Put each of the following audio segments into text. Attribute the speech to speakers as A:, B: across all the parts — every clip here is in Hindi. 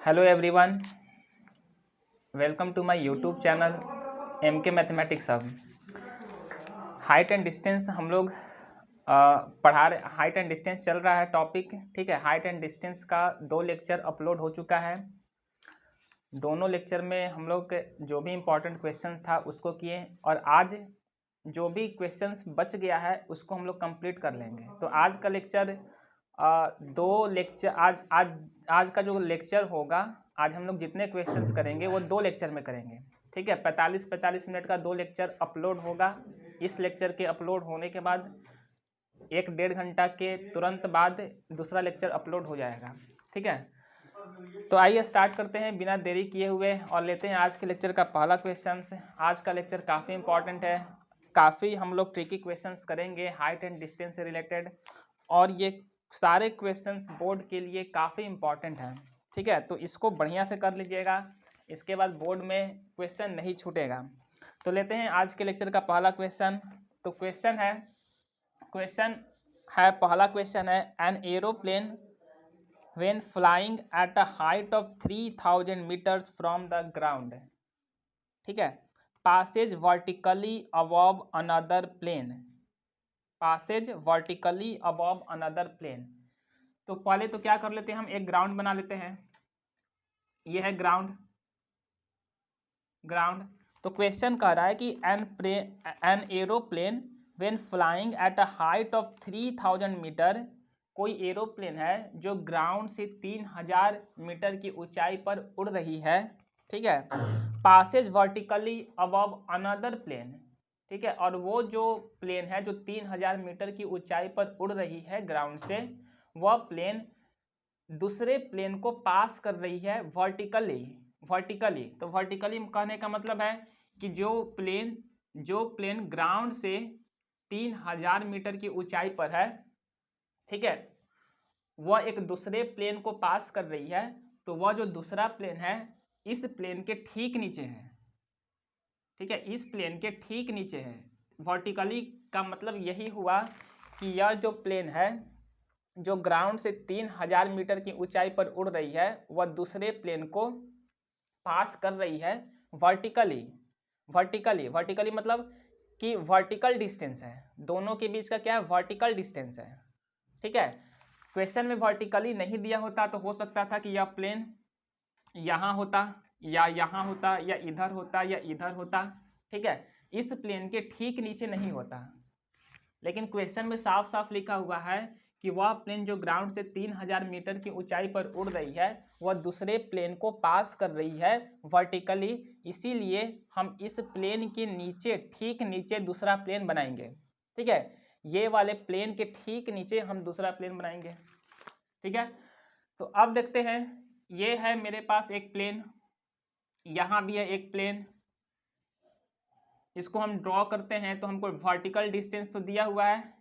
A: Hello everyone, welcome to my YouTube channel MK mathematics hub. Height and distance हम लोग पढ़ा रहे। हाइट एंड डिस्टेंस चल रहा है टॉपिक, ठीक है। हाइट एंड डिस्टेंस का 2 लेक्चर अपलोड हो चुका है। दोनों लेक्चर में हम लोग के जो भी इम्पोर्टेंट क्वेश्चन था उसको किए, और आज जो भी क्वेश्चंस बच गया है उसको हम लोग कंप्लीट कर लेंगे। तो आज का लेक्चर दो लेक्चर आज का जो लेक्चर होगा, आज हम लोग जितने क्वेश्चंस करेंगे वो 2 लेक्चर में करेंगे, ठीक है। 45 मिनट का 2 लेक्चर अपलोड होगा। इस लेक्चर के अपलोड होने के बाद 1-1.5 घंटा के तुरंत बाद दूसरा लेक्चर अपलोड हो जाएगा, ठीक है। तो आइए स्टार्ट करते हैं बिना देरी किए हुए और लेते हैं आज के लेक्चर का पहला क्वेश्चन। आज का लेक्चर काफ़ी इंपॉर्टेंट है, काफ़ी हम लोग ट्रिकी क्वेश्चंस करेंगे हाइट एंड डिस्टेंस से रिलेटेड, और ये सारे क्वेश्चंस बोर्ड के लिए काफ़ी इंपॉर्टेंट हैं, ठीक है। तो इसको बढ़िया से कर लीजिएगा, इसके बाद बोर्ड में क्वेश्चन नहीं छूटेगा। तो लेते हैं आज के लेक्चर का पहला क्वेश्चन। तो पहला क्वेश्चन है an aeroplane when flying at a height of 3000 meters from the ground, ठीक है, passes vertically above another plane, passes vertically above another plane। तो पहले तो क्या कर लेते हैं, हम एक ग्राउंड बना लेते हैं। ये है ग्राउंड। तो क्वेश्चन कह रहा है कि an aeroplane when flying at a height of 3000 metre, कोई एरोप्लेन है जो ग्राउंड से 3000 मीटर की ऊंचाई पर उड़ रही है, ठीक है, passes vertically above another plane, ठीक है। और वो जो प्लेन है जो 3000 मीटर की ऊंचाई पर उड़ रही है ग्राउंड से, वह प्लेन दूसरे प्लेन को पास कर रही है वर्टिकली। तो वर्टिकली कहने का मतलब है कि जो प्लेन ग्राउंड से 3000 मीटर की ऊंचाई पर है, ठीक है, वह एक दूसरे प्लेन को पास कर रही है। तो वह जो दूसरा प्लेन है इस प्लेन के ठीक नीचे है, ठीक है, इस प्लेन के ठीक नीचे है। वर्टिकली का मतलब यही हुआ कि यह जो प्लेन है जो ग्राउंड से 3000 मीटर की ऊंचाई पर उड़ रही है, वह दूसरे प्लेन को पास कर रही है वर्टिकली मतलब कि वर्टिकल डिस्टेंस है, दोनों के बीच का क्या है, वर्टिकल डिस्टेंस है, ठीक है। क्वेश्चन में वर्टिकली नहीं दिया होता तो हो सकता था कि यह प्लेन यहाँ होता या यहाँ होता या इधर होता या इधर होता, ठीक है। इस प्लेन के ठीक नीचे नहीं होता, लेकिन क्वेश्चन में साफ साफ लिखा हुआ है कि वह प्लेन जो ग्राउंड से 3000 मीटर की ऊंचाई पर उड़ रही है वह दूसरे प्लेन को पास कर रही है वर्टिकली। इसीलिए हम इस प्लेन के नीचे, ठीक नीचे दूसरा प्लेन बनाएंगे, ठीक है। ये वाले प्लेन के ठीक नीचे हम दूसरा प्लेन बनाएंगे, ठीक है। तो अब देखते हैं, ये है मेरे पास एक प्लेन, यहाँ भी है एक प्लेन, इसको हम ड्रॉ करते हैं। तो हमको वर्टिकल डिस्टेंस तो दिया हुआ है,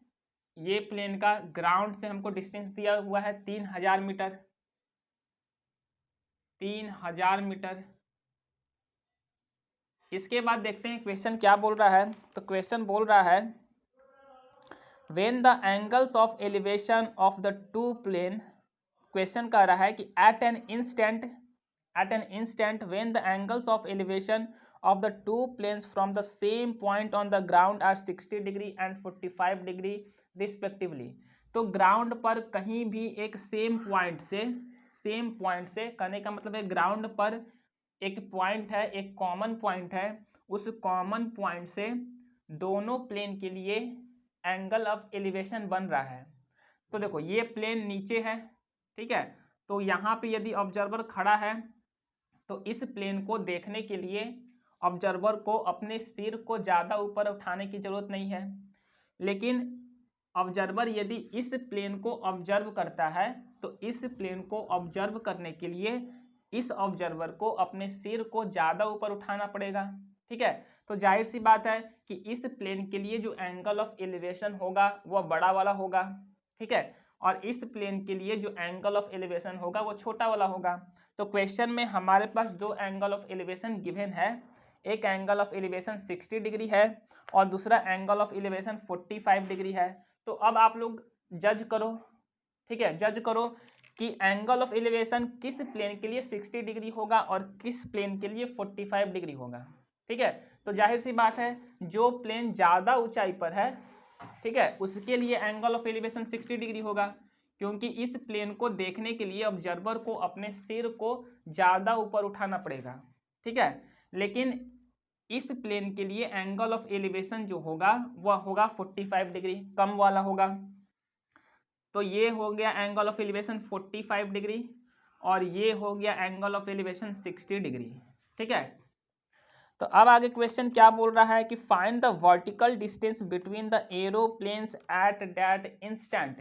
A: ये प्लेन का ग्राउंड से हमको डिस्टेंस दिया हुआ है 3000 मीटर, 3000 मीटर। इसके बाद देखते हैं क्वेश्चन क्या बोल रहा है। तो क्वेश्चन बोल रहा है when the angles of elevation of the two plane, question कह रहा है कि at an instant when the angles of elevation of the two planes from the same point on the ground are 60 degree and 45 degree respectively. तो ग्राउंड पर कहीं भी एक सेम पॉइंट से कहने का मतलब है ग्राउंड पर एक पॉइंट है, एक कॉमन पॉइंट है, उस कॉमन पॉइंट से दोनों प्लेन के लिए एंगल ऑफ एलिवेशन बन रहा है। तो देखो ये प्लेन नीचे है, ठीक है। तो यहाँ पे यदि ऑब्जर्वर खड़ा है तो इस प्लेन को देखने के लिए ऑब्जर्वर को अपने सिर को ज़्यादा ऊपर उठाने की ज़रूरत नहीं है। लेकिन ऑब्जर्वर यदि इस प्लेन को ऑब्जर्व करता है तो इस प्लेन को ऑब्जर्व करने के लिए इस ऑब्जर्वर को अपने सिर को ज़्यादा ऊपर उठाना पड़ेगा, ठीक है। तो जाहिर सी बात है कि इस प्लेन के लिए जो एंगल ऑफ एलिवेशन होगा वह बड़ा वाला होगा, ठीक है, और इस प्लेन के लिए जो एंगल ऑफ एलिवेशन होगा वो छोटा वाला होगा। तो क्वेश्चन में हमारे पास दो एंगल ऑफ एलिवेशन गिवन है, एक एंगल ऑफ एलिवेशन 60 डिग्री है और दूसरा एंगल ऑफ एलिवेशन 45 डिग्री है। तो अब आप लोग जज करो, ठीक है, जज करो कि एंगल ऑफ एलिवेशन किस प्लेन के लिए 60 डिग्री होगा और किस प्लेन के लिए 45 डिग्री होगा। ठीक है, तो जाहिर सी बात है जो प्लेन ज़्यादा ऊंचाई पर है, ठीक है, उसके लिए एंगल ऑफ एलिवेशन 60 डिग्री होगा, क्योंकि इस प्लेन को देखने के लिए ऑब्जर्वर को अपने सिर को ज़्यादा ऊपर उठाना पड़ेगा। ठीक है, लेकिन इस प्लेन के लिए एंगल ऑफ एलिवेशन जो होगा वह होगा 45 डिग्री, कम वाला होगा। तो ये हो गया एंगल ऑफ एलिवेशन 45 डिग्री और ये हो गया एंगल ऑफ एलिवेशन 60 डिग्री। ठीक है, तो अब आगे क्वेश्चन क्या बोल रहा है कि find the vertical distance between the aeroplanes at that instant.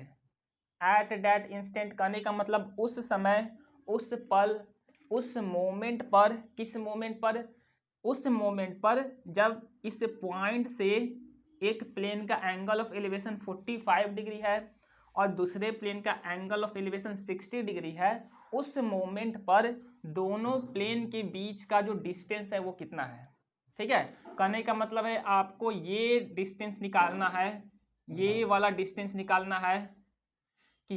A: At that instant कहने का मतलब उस समय, उस पल, उस मोमेंट पर, किस मोमेंट पर, उस मोमेंट पर जब इस पॉइंट से एक प्लेन का एंगल ऑफ एलिवेशन 45 डिग्री है और दूसरे प्लेन का एंगल ऑफ एलिवेशन 60 डिग्री है, उस मोमेंट पर दोनों प्लेन के बीच का जो डिस्टेंस है वो कितना है। ठीक है, कहने का मतलब है आपको ये डिस्टेंस निकालना है, ये वाला डिस्टेंस निकालना है कि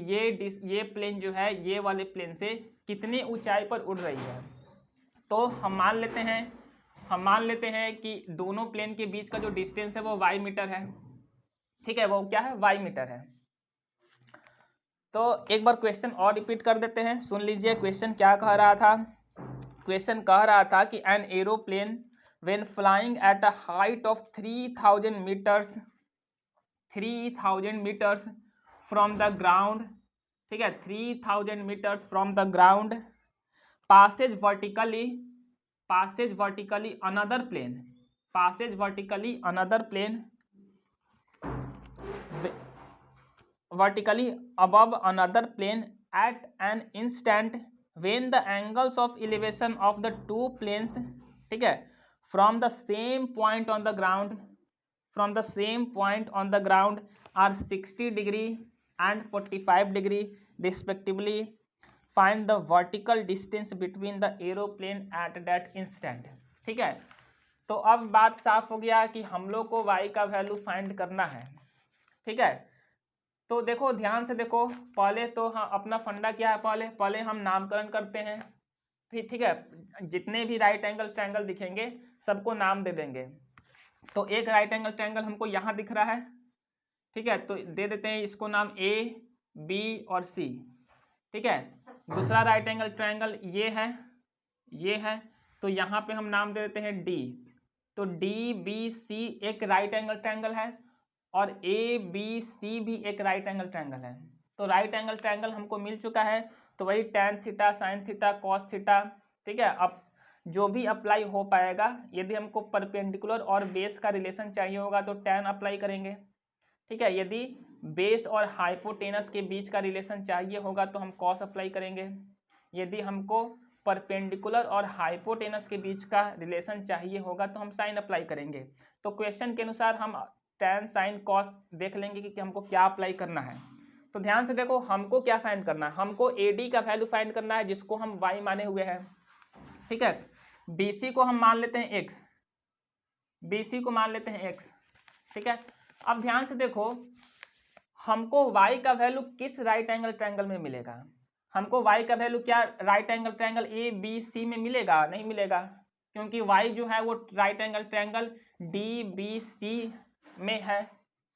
A: ये प्लेन जो है ये वाले प्लेन से कितनी ऊंचाई पर उड़ रही है। तो हम मान लेते हैं कि दोनों प्लेन के बीच का जो डिस्टेंस है वो वाई मीटर है। ठीक है, वो क्या है, वाई मीटर है। तो एक बार क्वेश्चन और रिपीट कर देते हैं, सुन लीजिए क्वेश्चन क्या कह रहा था। क्वेश्चन कह रहा था कि an aeroplane when flying at a height of 3000 metres from the ground, ठीक है, 3000 metres from the ground, passes vertically another plane vertically above another plane at an instant when the angles of elevation of the two planes, ठीक है, from the same point on the ground are 60 degree and 45 degree respectively. Find the vertical distance between the aeroplane at that instant. ठीक है, तो अब बात साफ हो गया कि हम लोग को y का वैल्यू फाइंड करना है। ठीक है, तो देखो ध्यान से देखो, पहले तो हाँ अपना फंडा क्या है, पहले हम नामकरण करते हैं। फिर ठीक है, जितने भी राइट एंगल ट्रायंगल दिखेंगे सबको नाम दे देंगे। तो एक राइट एंगल ट्रायंगल हमको यहाँ दिख रहा है, ठीक है, तो दे देते हैं इसको नाम ए, बी और सी। ठीक है, दूसरा राइट एंगल ट्रायंगल ये है, तो यहाँ पे हम नाम दे देते हैं डी। तो डी बी सी एक राइट एंगल ट्रायंगल है और ए बी सी भी एक राइट एंगल ट्रायंगल है। तो राइट एंगल ट्रायंगल हमको मिल चुका है, तो वही tan theta, sine theta, cos theta. ठीक है, अब जो भी अप्लाई हो पाएगा, यदि हमको परपेंडिकुलर और बेस का रिलेशन चाहिए होगा तो tan अप्लाई करेंगे। ठीक है, यदि बेस और हाइपोटेनस के बीच का रिलेशन चाहिए होगा तो हम कॉस अप्लाई करेंगे। यदि हमको परपेंडिकुलर और हाइपोटेनस के बीच का रिलेशन चाहिए होगा तो हम साइन अप्लाई करेंगे। तो क्वेश्चन के अनुसार हम tan साइन कॉस देख लेंगे कि हमको क्या अप्लाई करना है। तो ध्यान से देखो, हमको क्या फाइंड करना है, हमको AD का वैल्यू फाइंड करना है जिसको हम y माने हुए हैं। ठीक है, BC को हम मान लेते हैं x, ठीक है, अब ध्यान से देखो हमको y का वैल्यू किस राइट एंगल ट्रायंगल में मिलेगा। हमको y का वैल्यू क्या राइट एंगल ट्रायंगल ABC में मिलेगा? नहीं मिलेगा, क्योंकि y जो है वो राइट एंगल ट्रायंगल DBC में है।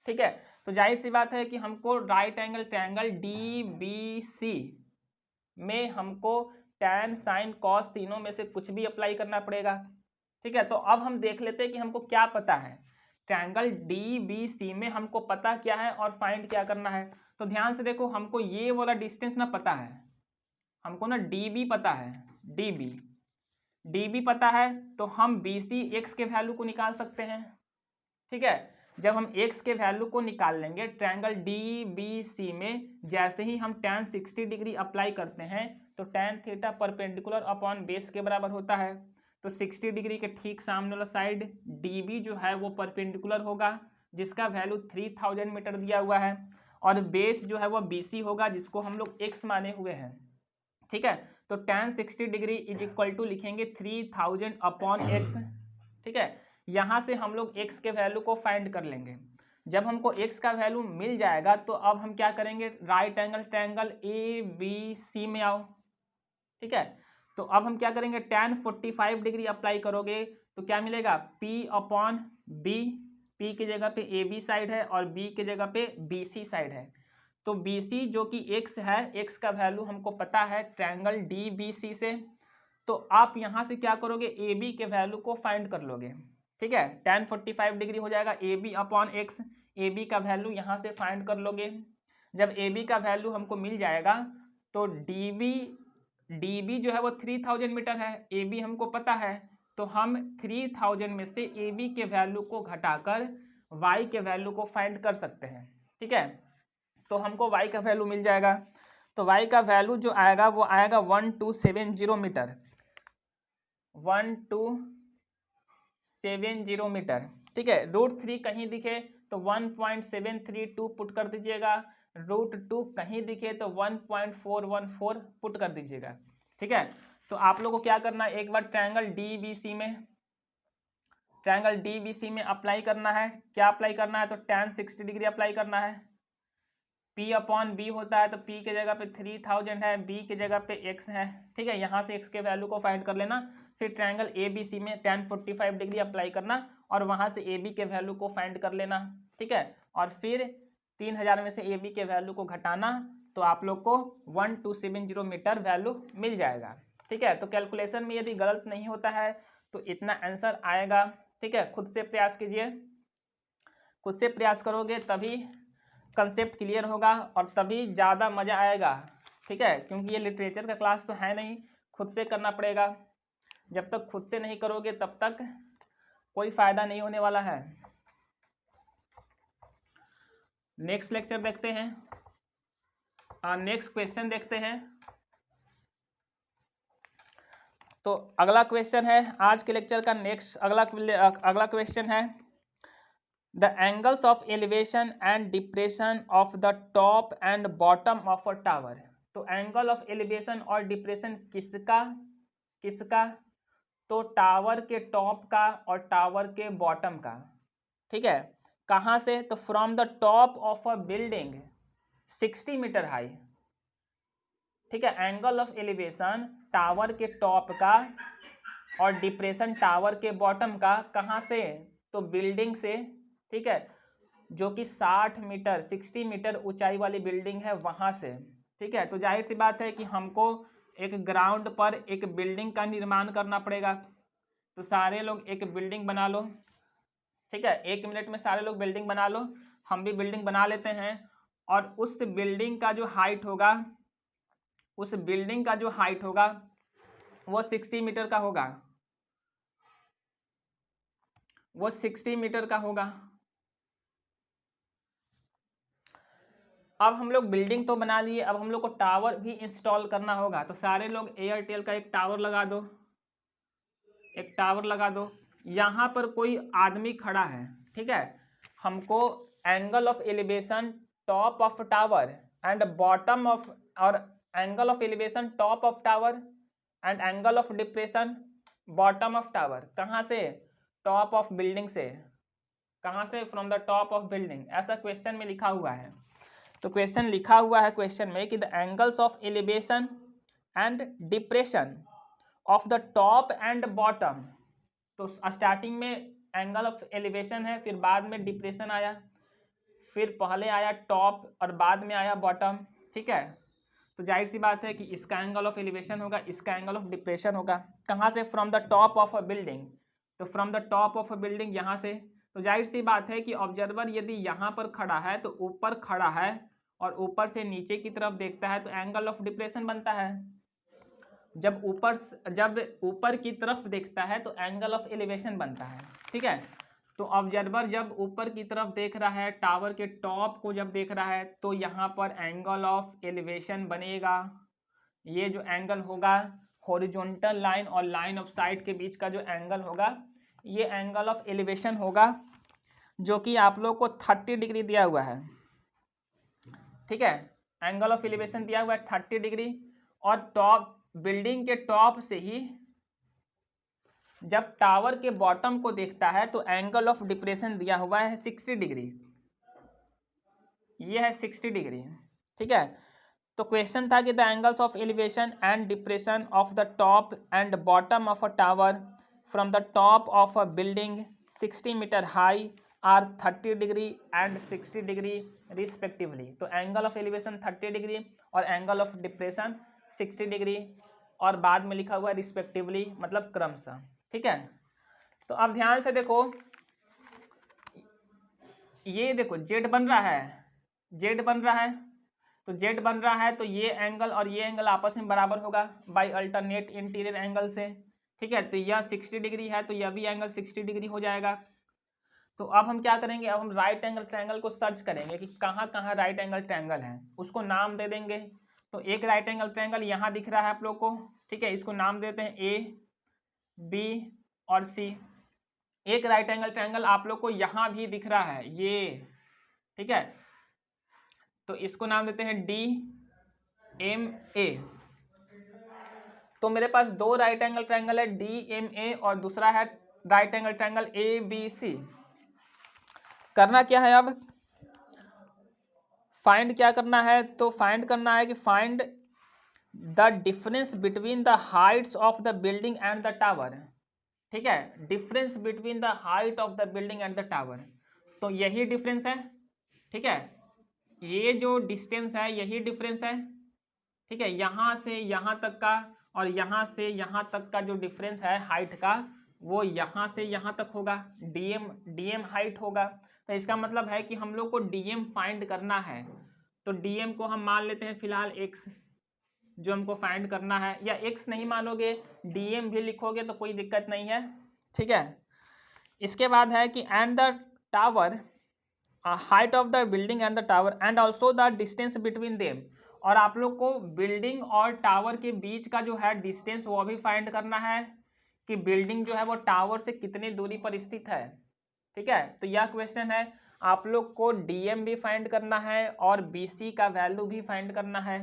A: ठीक है, तो जाहिर सी बात है कि हमको राइट एंगल ट्रायंगल DBC में हमको tan साइन कॉस तीनों में से कुछ भी अप्लाई करना पड़ेगा। ठीक है, तो अब हम देख लेते हैं कि हमको क्या पता है, ट्रायंगल DBC में हमको पता क्या है और फाइंड क्या करना है। तो ध्यान से देखो, हमको ये वाला डिस्टेंस ना पता है, हमको ना DB पता है, DB पता है, तो हम BC x के वैल्यू को निकाल सकते हैं। ठीक है, जब हम x के वैल्यू को निकाल लेंगे ट्रायंगल DBC में, जैसे ही हम tan 60 डिग्री अप्लाई करते हैं तो tan theta perpendicular upon base के बराबर होता है। तो 60 डिग्री के ठीक सामने वाला साइड DB जो है वो परपेंडिकुलर होगा जिसका वैल्यू 3000 मीटर दिया हुआ है, और बेस जो है वो BC होगा जिसको हम लोग x माने हुए हैं। ठीक है, तो tan 60 degree is equal to लिखेंगे 3000 अपॉन x। ठीक है, यहाँ से हम लोग x के वैल्यू को फाइंड कर लेंगे। जब हमको x का वैल्यू मिल जाएगा तो अब हम क्या करेंगे, राइट एंगल ट्रायंगल ABC में आओ। ठीक है, तो अब हम क्या करेंगे, tan 45 डिग्री अप्लाई करोगे तो क्या मिलेगा, P/B। P की जगह पे AB साइड है और B की जगह पे BC साइड है। तो BC जो कि x है, x का वैल्यू हमको पता है ट्रायंगल DBC से। तो आप यहाँ से क्या करोगे, AB के वैल्यू को फाइंड कर लोगे। ठीक है, tan 45 डिग्री हो जाएगा AB/x। AB का वैल्यू यहाँ से फाइंड कर लोगे। जब AB का वैल्यू हमको मिल जाएगा तो DB जो है वो 3000 मीटर है, AB हमको पता है, तो हम 3000 में से AB के वैल्यू को घटाकर y के वैल्यू को फाइंड कर सकते हैं। ठीक है, तो हमको y का वैल्यू मिल जाएगा। तो y का वैल्यू जो आएगा वो आएगा 1270 मीटर, 1270 मीटर। ठीक है, √3 कहीं दिखे तो 1.732 पुट कर दीजिएगा, √2 कहीं दिखे तो 1.414 पुट कर दीजिएगा। ठीक है, तो आप लोगों को क्या करना है, एक बार ट्रायंगल DBC में अप्लाई करना है। क्या अप्लाई करना है, तो tan 60 डिग्री अप्लाई करना है। P/B होता है तो P के जगह पे 3000 है, B की जगह पे x है। ठीक है, यहाँ से x के वैल्यू को फाइंड कर लेना, फिर ट्रायंगल ABC में tan 45 डिग्री अप्लाई करना और वहाँ से AB के वैल्यू को फाइंड कर लेना। ठीक है, और फिर 3000 में से AB के वैल्यू को घटाना तो आप लोग को 1270 मीटर वैल्यू मिल जाएगा। ठीक है, तो कैलकुलेशन में यदि गलत नहीं होता है तो इतना आंसर आएगा। ठीक है, खुद से प्रयास कीजिए, खुद से प्रयास करोगे तभी कंसेप्ट क्लियर होगा और तभी ज़्यादा मज़ा आएगा। ठीक है, क्योंकि ये लिटरेचर का क्लास तो है नहीं, खुद से करना पड़ेगा। जब तक खुद से नहीं करोगे तब तक कोई फ़ायदा नहीं होने वाला है। नेक्स्ट लेक्चर देखते हैं, नेक्स्ट क्वेश्चन देखते हैं। तो अगला क्वेश्चन है आज के लेक्चर का, नेक्स्ट अगला क्वेश्चन है, The angles of elevation and depression of the top and bottom of a tower। तो एंगल ऑफ एलिवेशन और डिप्रेशन किसका, तो टावर के टॉप का और टावर के बॉटम का। ठीक है, कहाँ से, तो from the top of a building 60 metre high. ठीक है, एंगल ऑफ एलिवेशन टावर के टॉप का और डिप्रेशन टावर के बॉटम का, कहाँ से, तो बिल्डिंग से। ठीक है, जो कि 60 मीटर ऊंचाई वाली बिल्डिंग है वहां से। ठीक है, तो जाहिर सी बात है कि हमको एक ग्राउंड पर एक बिल्डिंग का निर्माण करना पड़ेगा। तो सारे लोग एक बिल्डिंग बना लो। ठीक है, 1 मिनट में सारे लोग बिल्डिंग बना लो, हम भी बिल्डिंग बना लेते हैं। और उस बिल्डिंग का जो हाइट होगा, वो 60 मीटर का होगा, वो 60 मीटर का होगा। अब हम लोग बिल्डिंग तो बना लिए, अब हम लोग को टावर भी इंस्टॉल करना होगा। तो सारे लोग एयरटेल का एक टावर लगा दो, एक टावर लगा दो। यहाँ पर कोई आदमी खड़ा है। ठीक है, हमको angle of elevation top of tower and bottom of, और angle of elevation top of tower and angle of depression bottom of tower, कहाँ से, टॉप ऑफ बिल्डिंग से। कहाँ से, from the top of building, ऐसा क्वेश्चन में लिखा हुआ है। तो क्वेश्चन लिखा हुआ है क्वेश्चन में कि the angles of elevation and depression of the top and bottom. तो स्टार्टिंग में एंगल ऑफ एलिवेशन है, फिर बाद में डिप्रेशन आया, फिर पहले आया टॉप और बाद में आया बॉटम। ठीक है, तो जाहिर सी बात है कि इसका एंगल ऑफ एलिवेशन होगा, इसका एंगल ऑफ डिप्रेशन होगा। कहाँ से, from the top of a building. तो from the top of a building यहाँ से। तो जाहिर सी बात है कि ऑब्जर्वर यदि यहाँ पर खड़ा है तो ऊपर खड़ा है और ऊपर से नीचे की तरफ देखता है तो एंगल ऑफ डिप्रेशन बनता है। जब ऊपर की तरफ देखता है तो एंगल ऑफ एलिवेशन बनता है। ठीक है, तो ऑब्जर्वर जब ऊपर की तरफ देख रहा है, टावर के टॉप को जब देख रहा है, तो यहाँ पर एंगल ऑफ एलिवेशन बनेगा। ये जो एंगल होगा हॉरिजॉन्टल लाइन और लाइन ऑफ साइट के बीच का जो एंगल होगा, ये एंगल ऑफ एलिवेशन होगा, जो कि आप लोग को 30 डिग्री दिया हुआ है। ठीक है, एंगल ऑफ एलिवेशन दिया हुआ है 30 डिग्री। और टॉप, बिल्डिंग के टॉप से ही जब टावर के बॉटम को देखता है तो एंगल ऑफ डिप्रेशन दिया हुआ है 60 डिग्री। ये है 60 डिग्री, ठीक है। तो क्वेश्चन था कि the angles of elevation and depression of the top and bottom of a tower from the top of a building 60 metre high are 30 degree and 60 degree respectively. तो एंगल ऑफ एलिवेशन 30 डिग्री और एंगल ऑफ डिप्रेशन 60 डिग्री, और बाद में लिखा हुआ है रिस्पेक्टिवली, मतलब क्रमशः, ठीक है। तो अब ध्यान से देखो, ये देखो जेड बन रहा है, जेड बन रहा है, तो जेड बन रहा है तो ये एंगल और ये एंगल आपस में बराबर होगा बाय अल्टरनेट इंटीरियर एंगल से, ठीक है। तो यह 60 डिग्री है तो यह भी एंगल 60 डिग्री हो जाएगा। तो अब हम क्या करेंगे, अब हम राइट एंगल ट्रायंगल को सर्च करेंगे कि कहाँ कहाँ राइट एंगल ट्रायंगल है, उसको नाम दे देंगे। तो एक राइट एंगल ट्रायंगल यहाँ दिख रहा है आप लोग को, ठीक है, इसको नाम देते हैं ए, बी और सी। एक राइट एंगल ट्रायंगल आप लोग को यहाँ भी दिख रहा है, ये, ठीक है, तो इसको नाम देते हैं डी एम ए। तो मेरे पास दो राइट एंगल ट्रायंगल है डी एम ए और दूसरा है right angle triangle A B C. करना क्या है, अब फाइंड क्या करना है, तो फाइंड करना है कि find the difference between the Heights of the building and the tower, ठीक है, difference between the height of the building and the tower. तो यही डिफरेंस है, ठीक है, ये जो डिस्टेंस है यही डिफरेंस है, ठीक है, यहाँ से यहाँ तक का और यहाँ से यहाँ तक का जो डिफरेंस है हाइट का, वो यहाँ से यहाँ तक होगा, डीएम हाइट होगा। तो इसका मतलब है कि हम लोग को डीएम फाइंड करना है, तो डीएम को हम मान लेते हैं फिलहाल एक्स, जो हमको फाइंड करना है, या एक्स नहीं मानोगे डीएम भी लिखोगे तो कोई दिक्कत नहीं है, ठीक है। इसके बाद है कि and the tower height of the building and the tower and also the distance between them. और आप लोग को बिल्डिंग और टावर के बीच का जो है डिस्टेंस वो भी फाइंड करना है कि बिल्डिंग जो है वो टावर से कितनी दूरी पर स्थित है, ठीक है। तो यह क्वेश्चन है, आप लोग को डीएम भी फाइंड करना है और बीसी का वैल्यू भी फाइंड करना है,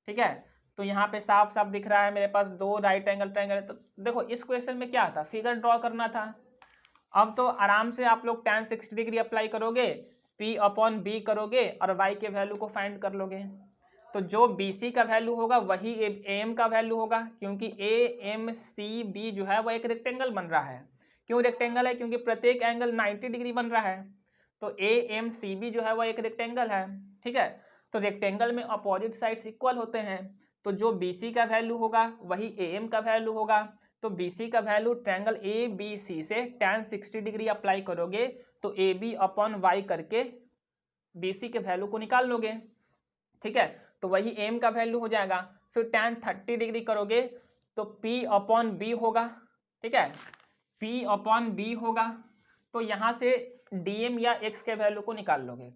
A: ठीक है। तो यहाँ पे साफ साफ दिख रहा है मेरे पास दो राइट एंगल ट्रायंगल। तो देखो इस क्वेश्चन में क्या था, फिगर ड्रॉ करना था। अब तो आराम से आप लोग tan 60 डिग्री अप्लाई करोगे, P अपॉन बी करोगे और y के वैल्यू को फाइंड कर लोगे। तो जो BC का वैल्यू होगा वही AM का वैल्यू होगा, क्योंकि AMCB जो है वो एक रेक्टेंगल बन रहा है। क्यों रेक्टेंगल है, क्योंकि प्रत्येक एंगल 90 डिग्री बन रहा है। तो AMCB जो है वो एक रेक्टेंगल है, ठीक है। तो रेक्टेंगल में अपोजिट साइड्स इक्वल होते हैं, तो जो BC का वैल्यू होगा वही AM का वैल्यू होगा। तो BC का वैल्यू ट्रायंगल ABC से tan 60 डिग्री अप्लाई करोगे तो AB अपॉन वाई करके BC के वैल्यू को निकाल लोगे, ठीक है। तो वही AM का वैल्यू हो जाएगा। फिर tan 30 डिग्री करोगे तो P अपॉन बी होगा, ठीक है, P अपॉन बी होगा। तो यहाँ से DM या X के वैल्यू को निकाल लोगे।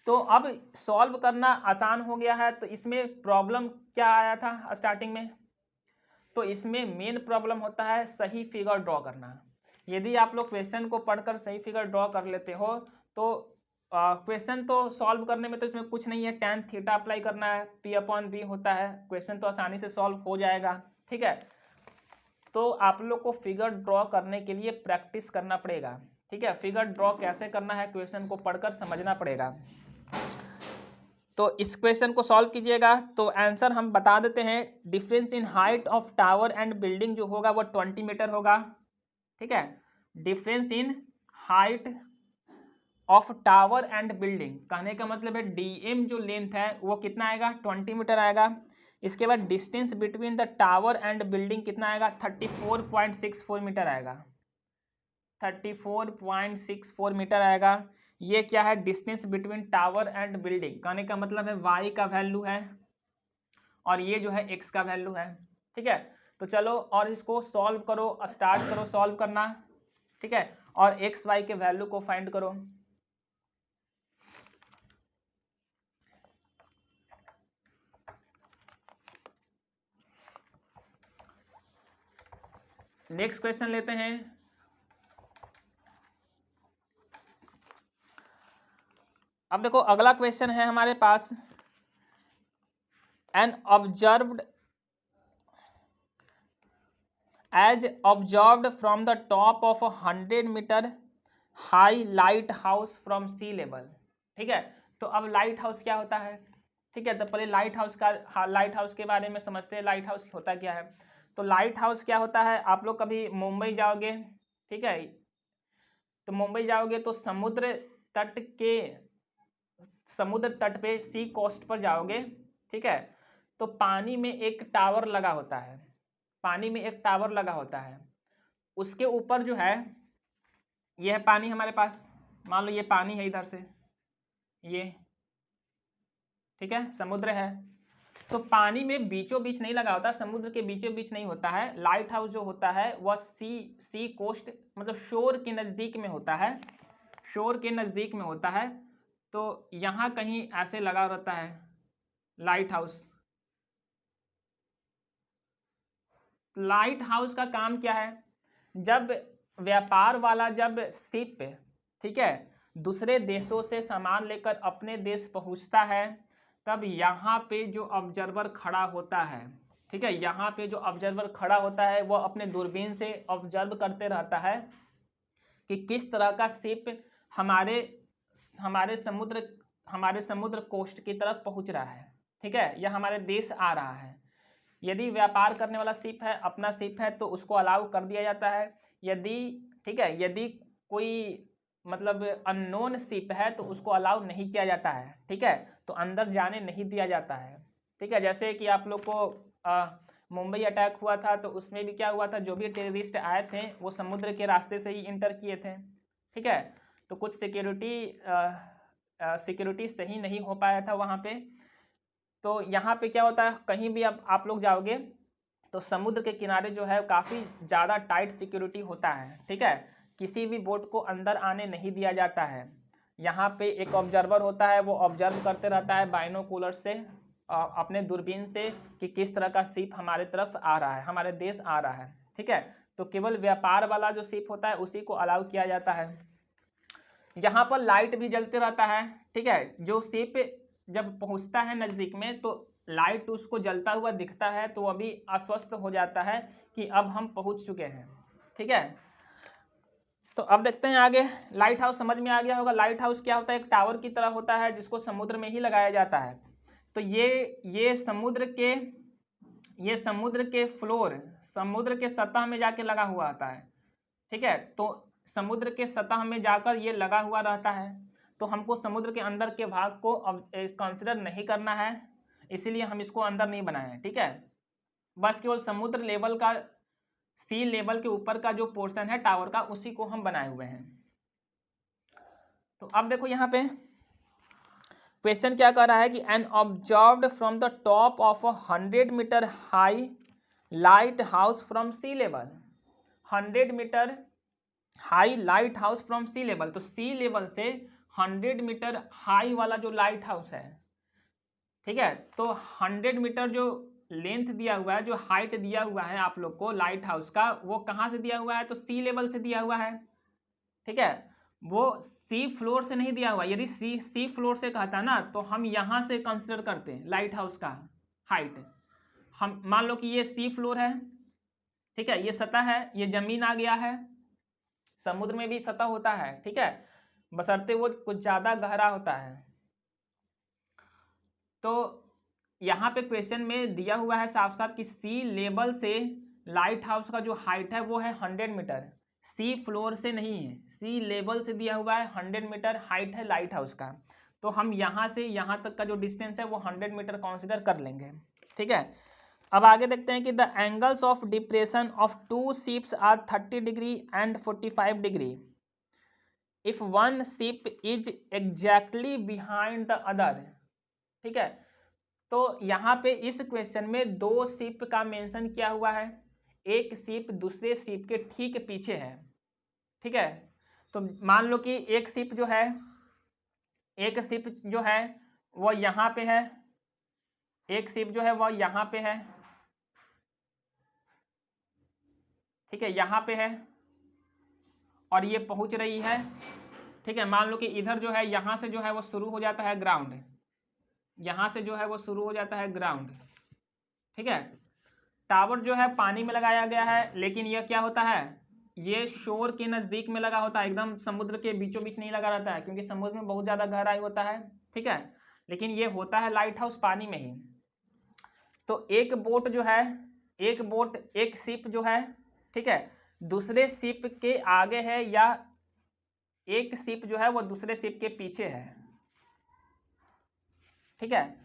A: तो अब सॉल्व करना आसान हो गया है। तो इसमें प्रॉब्लम क्या आया था स्टार्टिंग में, तो इसमें मेन प्रॉब्लम होता है सही फिगर ड्रॉ करना। यदि आप लोग क्वेश्चन को पढ़कर सही फिगर ड्रॉ कर लेते हो तो क्वेश्चन तो सॉल्व करने में तो इसमें कुछ नहीं है, tan थीटा अप्लाई करना है, P अपॉन बी होता है, क्वेश्चन तो आसानी से सॉल्व हो जाएगा, ठीक है। तो आप लोग को फिगर ड्रॉ करने के लिए प्रैक्टिस करना पड़ेगा, ठीक है। फिगर ड्रॉ कैसे करना है क्वेश्चन को पढ़कर समझना पड़ेगा। तो इस क्वेश्चन को सॉल्व कीजिएगा। तो आंसर हम बता देते हैं, difference in height of tower and building जो होगा वो 20 मीटर होगा, ठीक है। Difference in height of tower and building, कहने का मतलब है डीएम जो लेंथ है वो कितना आएगा, 20 मीटर आएगा। इसके बाद distance between the tower and building कितना आएगा, 34.64 मीटर आएगा, 34.64 मीटर आएगा। ये क्या है, distance between tower and building, कहने का मतलब है y का वैल्यू है और ये जो है x का वैल्यू है, ठीक है। तो चलो और इसको सॉल्व करो, स्टार्ट करो सॉल्व करना, ठीक है, और x y के वैल्यू को फाइंड करो। नेक्स्ट क्वेश्चन लेते हैं। अब देखो अगला क्वेश्चन है हमारे पास, an observed as observed from the top of 100 metre high lighthouse from sea level, ठीक है। तो अब लाइट हाउस क्या होता है, ठीक है। तो पहले लाइट हाउस के बारे में समझते हैं, लाइट हाउस होता क्या है। तो लाइट हाउस क्या होता है, आप लोग कभी मुंबई जाओगे, ठीक है, तो मुंबई जाओगे तो समुद्र तट पे सी कोस्ट पर जाओगे, ठीक है। तो पानी में एक टावर लगा होता है, पानी में एक टावर लगा होता है, उसके ऊपर जो है, यह है पानी हमारे पास, मान लो ये पानी है इधर से, ये ठीक है समुद्र है। तो पानी में बीचों बीच नहीं लगा होता, समुद्र के बीचों बीच नहीं होता है। लाइट हाउस जो होता है वह सी कोस्ट मतलब शोर के नज़दीक में होता है, शोर के नज़दीक में होता है। तो यहाँ कहीं ऐसे लगा रहता है लाइट हाउस। लाइट हाउस का काम क्या है, जब व्यापार वाला जब शिप, ठीक है, दूसरे देशों से सामान लेकर अपने देश पहुंचता है, तब यहाँ पे जो ऑब्जर्वर खड़ा होता है, ठीक है, यहाँ पे जो ऑब्जर्वर खड़ा होता है वह अपने दूरबीन से ऑब्जर्व करते रहता है कि किस तरह का शिप हमारे समुद्र कोस्ट की तरफ पहुंच रहा है, ठीक है, या हमारे देश आ रहा है। यदि व्यापार करने वाला शिप है, अपना शिप है, तो उसको अलाउ कर दिया जाता है। यदि, ठीक है, यदि कोई मतलब अननोन शिप है तो उसको अलाउ नहीं किया जाता है, ठीक है, तो अंदर जाने नहीं दिया जाता है, ठीक है। जैसे कि आप लोग को मुंबई अटैक हुआ था, तो उसमें भी क्या हुआ था, जो भी टेररिस्ट आए थे वो समुद्र के रास्ते से ही इंटर किए थे, ठीक है। तो कुछ सिक्योरिटी सही नहीं हो पाया था वहाँ पे। तो यहाँ पे क्या होता है, कहीं भी अब आप लोग जाओगे तो समुद्र के किनारे जो है काफ़ी ज़्यादा टाइट सिक्योरिटी होता है, ठीक है, किसी भी बोट को अंदर आने नहीं दिया जाता है। यहाँ पे एक ऑब्जर्वर होता है, वो ऑब्जर्व करते रहता है बाइनोकुलर से, अपने दूरबीन से, कि किस तरह का शिप हमारे तरफ आ रहा है, हमारे देश आ रहा है, ठीक है। तो केवल व्यापार वाला जो शिप होता है उसी को अलाउ किया जाता है। यहाँ पर लाइट भी जलते रहता है, ठीक है, जो शिप जब पहुँचता है नज़दीक में तो लाइट उसको जलता हुआ दिखता है, तो अभी आश्वस्त हो जाता है कि अब हम पहुँच चुके हैं, ठीक है। तो अब देखते हैं आगे, लाइट हाउस समझ में आ गया होगा। लाइट हाउस क्या होता है, एक टावर की तरह होता है जिसको समुद्र में ही लगाया जाता है। तो ये समुद्र के फ्लोर, समुद्र के सतह में जाके लगा हुआ आता है, ठीक है। तो समुद्र के सतह में जाकर ये लगा हुआ रहता है, तो हमको समुद्र के अंदर के भाग को अब कंसिडर नहीं करना है, इसीलिए हम इसको अंदर नहीं बनाए हैं, ठीक है। बस केवल समुद्र लेवल का, सी लेवल के ऊपर का जो पोर्शन है टावर का, उसी को हम बनाए हुए हैं। तो अब देखो यहाँ पे क्वेश्चन क्या कर रहा है कि an observed from the top of 100 metre high lighthouse from sea level, 100 metre high lighthouse from sea level. तो सी लेवल से 100 मीटर हाई वाला जो लाइट हाउस है, ठीक है, तो 100 मीटर जो लेंथ दिया हुआ है, जो हाइट दिया हुआ है आप लोग को लाइट हाउस का, वो कहाँ से दिया हुआ है, तो सी लेवल से दिया हुआ है, ठीक है। वो सी फ्लोर से नहीं दिया हुआ। यदि सी फ्लोर से कहता ना, तो हम यहाँ से कंसिडर करते हैं लाइट हाउस का हाइट। हम मान लो कि ये सी फ्लोर है, ठीक है, ये सतह है, ये जमीन आ गया है। समुद्र में भी सतह होता है, ठीक है, बशर्ते वो कुछ ज़्यादा गहरा होता है। तो यहाँ पे क्वेश्चन में दिया हुआ है साफ साफ कि सी लेवल से लाइट हाउस का जो हाइट है वो है 100 मीटर, सी फ्लोर से नहीं है, सी लेवल से दिया हुआ है 100 मीटर हाइट है लाइट हाउस का। तो हम यहाँ से यहाँ तक का जो डिस्टेंस है वो 100 मीटर कंसिडर कर लेंगे, ठीक है। अब आगे देखते हैं कि the angles of depression of two ships are 30 degree and 45 degree if one ship is exactly behind the other, ठीक है। तो यहाँ पे इस क्वेश्चन में दो शिप का मेंशन किया हुआ है, एक शिप दूसरे शिप के ठीक पीछे है, ठीक है। तो मान लो कि एक शिप जो है वह यहाँ पे है, एक शिप जो है वह यहाँ पे है, ठीक है, यहाँ पे है, और ये पहुँच रही है, ठीक है। मान लो कि इधर जो है, यहाँ से जो है वो शुरू हो जाता है ग्राउंड, यहाँ से जो है वो शुरू हो जाता है ग्राउंड, ठीक है। टावर जो है पानी में लगाया गया है, लेकिन यह क्या होता है, ये शोर के नज़दीक में लगा होता है, एकदम समुद्र के बीचों बीच नहीं लगा रहता है, क्योंकि समुद्र में बहुत ज़्यादा गहराई होता है, ठीक है, लेकिन ये होता है लाइट हाउस पानी में ही। तो एक बोट जो है, एक शिप जो है, ठीक है, दूसरे शिप के आगे है या एक शिप जो है वो दूसरे शिप के पीछे है, ठीक है,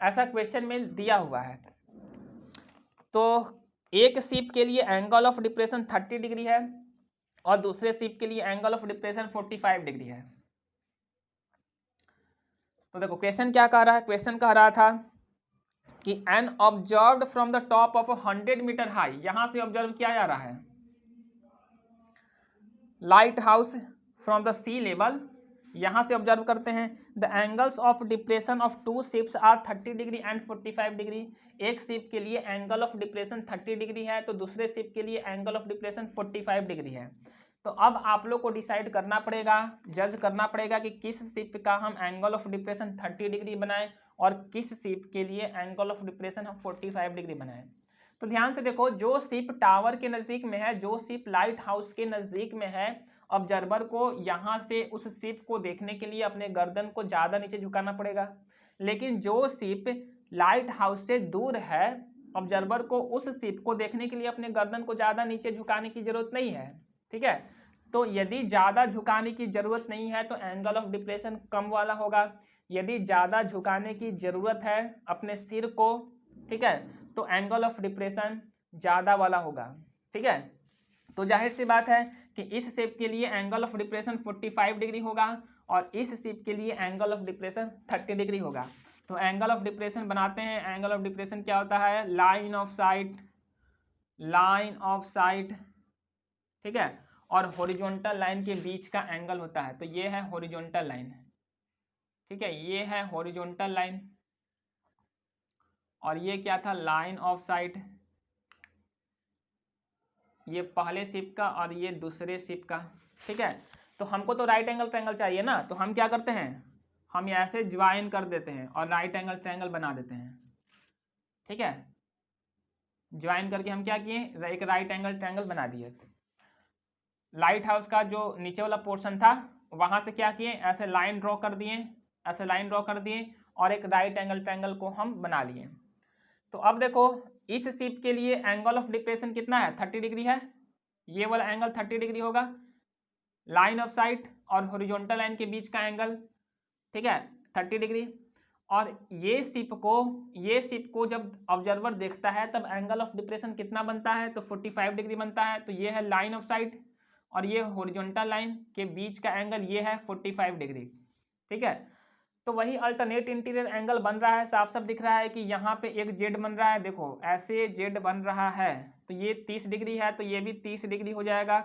A: ऐसा क्वेश्चन में दिया हुआ है। तो एक शिप के लिए एंगल ऑफ डिप्रेशन 30 डिग्री है और दूसरे शिप के लिए एंगल ऑफ डिप्रेशन 45 डिग्री है। तो देखो क्वेश्चन क्या कह रहा है, क्वेश्चन कह रहा था कि an observed from the top of 100 metre high, यहां से ऑब्जर्व किया जा रहा है lighthouse from the sea level, यहां से ऑब्जर्व करते हैं। The angles of depression of two ships are 30 degree and 45 degree. एक शिप के लिए एंगल ऑफ डिप्रेशन 30 डिग्री है तो दूसरे शिप के लिए एंगल ऑफ डिप्रेशन 45 डिग्री है। तो अब आप लोग को डिसाइड करना पड़ेगा, जज करना पड़ेगा कि किस शिप का हम एंगल ऑफ डिप्रेशन 30 डिग्री बनाएं और किस शिप के लिए एंगल ऑफ डिप्रेशन हम 45 डिग्री बनाएं। तो ध्यान से देखो, जो शिप टावर के नज़दीक में है, जो शिप लाइट हाउस के नज़दीक में है, ऑब्जर्वर को यहाँ से उस शिप को देखने के लिए अपने गर्दन को ज़्यादा नीचे झुकाना पड़ेगा। लेकिन जो शिप लाइट हाउस से दूर है, ऑब्जर्वर को उस शिप को देखने के लिए अपने गर्दन को ज़्यादा नीचे झुकाने की ज़रूरत नहीं है, ठीक है। तो यदि ज़्यादा झुकाने की ज़रूरत नहीं है तो एंगल ऑफ डिप्रेशन कम वाला होगा। यदि ज़्यादा झुकाने की ज़रूरत है अपने सिर को, ठीक है, तो एंगल ऑफ डिप्रेशन ज़्यादा वाला होगा, ठीक है। तो जाहिर सी बात है कि इस शेप के लिए एंगल ऑफ डिप्रेशन 45 डिग्री होगा और इस शेप के लिए एंगल ऑफ डिप्रेशन 30 डिग्री होगा। तो एंगल ऑफ डिप्रेशन बनाते हैं। एंगल ऑफ डिप्रेशन क्या होता है, लाइन ऑफ साइट, ठीक है, और हॉरिजॉन्टल लाइन के बीच का एंगल होता है। तो ये है हॉरिजॉन्टल लाइन, ठीक है, ये है हॉरिजॉन्टल लाइन और ये क्या था, लाइन ऑफ साइट। ये पहले शिप का और ये दूसरे शिप का, ठीक है। तो हमको तो राइट एंगल ट्रायंगल चाहिए ना, तो हम क्या करते हैं, हम ऐसे ज्वाइन कर देते हैं और राइट एंगल ट्रायंगल बना देते हैं, ठीक है। ज्वाइन करके हम क्या किए, एक राइट एंगल ट्रायंगल बना दिए। लाइट हाउस का जो नीचे वाला पोर्शन था वहां से क्या किए, ऐसे लाइन ड्रॉ कर दिए, ऐसे लाइन ड्रॉ कर दिए और एक राइट एंगल ट्रायंगल को हम बना लिए। तो अब देखो इस शिप के लिए एंगल ऑफ डिप्रेशन कितना है, 30 डिग्री है। ये वाला एंगल 30 डिग्री होगा, लाइन ऑफ साइट और हॉरिजॉन्टल लाइन के बीच का एंगल, ठीक है, 30 डिग्री। और ये शिप को जब ऑब्जर्वर देखता है तब एंगल ऑफ डिप्रेशन कितना बनता है, तो 45 डिग्री बनता है। तो ये है लाइन ऑफ साइट और ये हॉरिजॉन्टल लाइन के बीच का एंगल ये है 45 डिग्री, ठीक है। तो वही अल्टरनेट इंटीरियर एंगल बन रहा है, साफ साफ दिख रहा है कि यहाँ पे एक जेड बन रहा है, देखो ऐसे जेड बन रहा है। तो ये 30 डिग्री है तो ये भी 30 डिग्री हो जाएगा,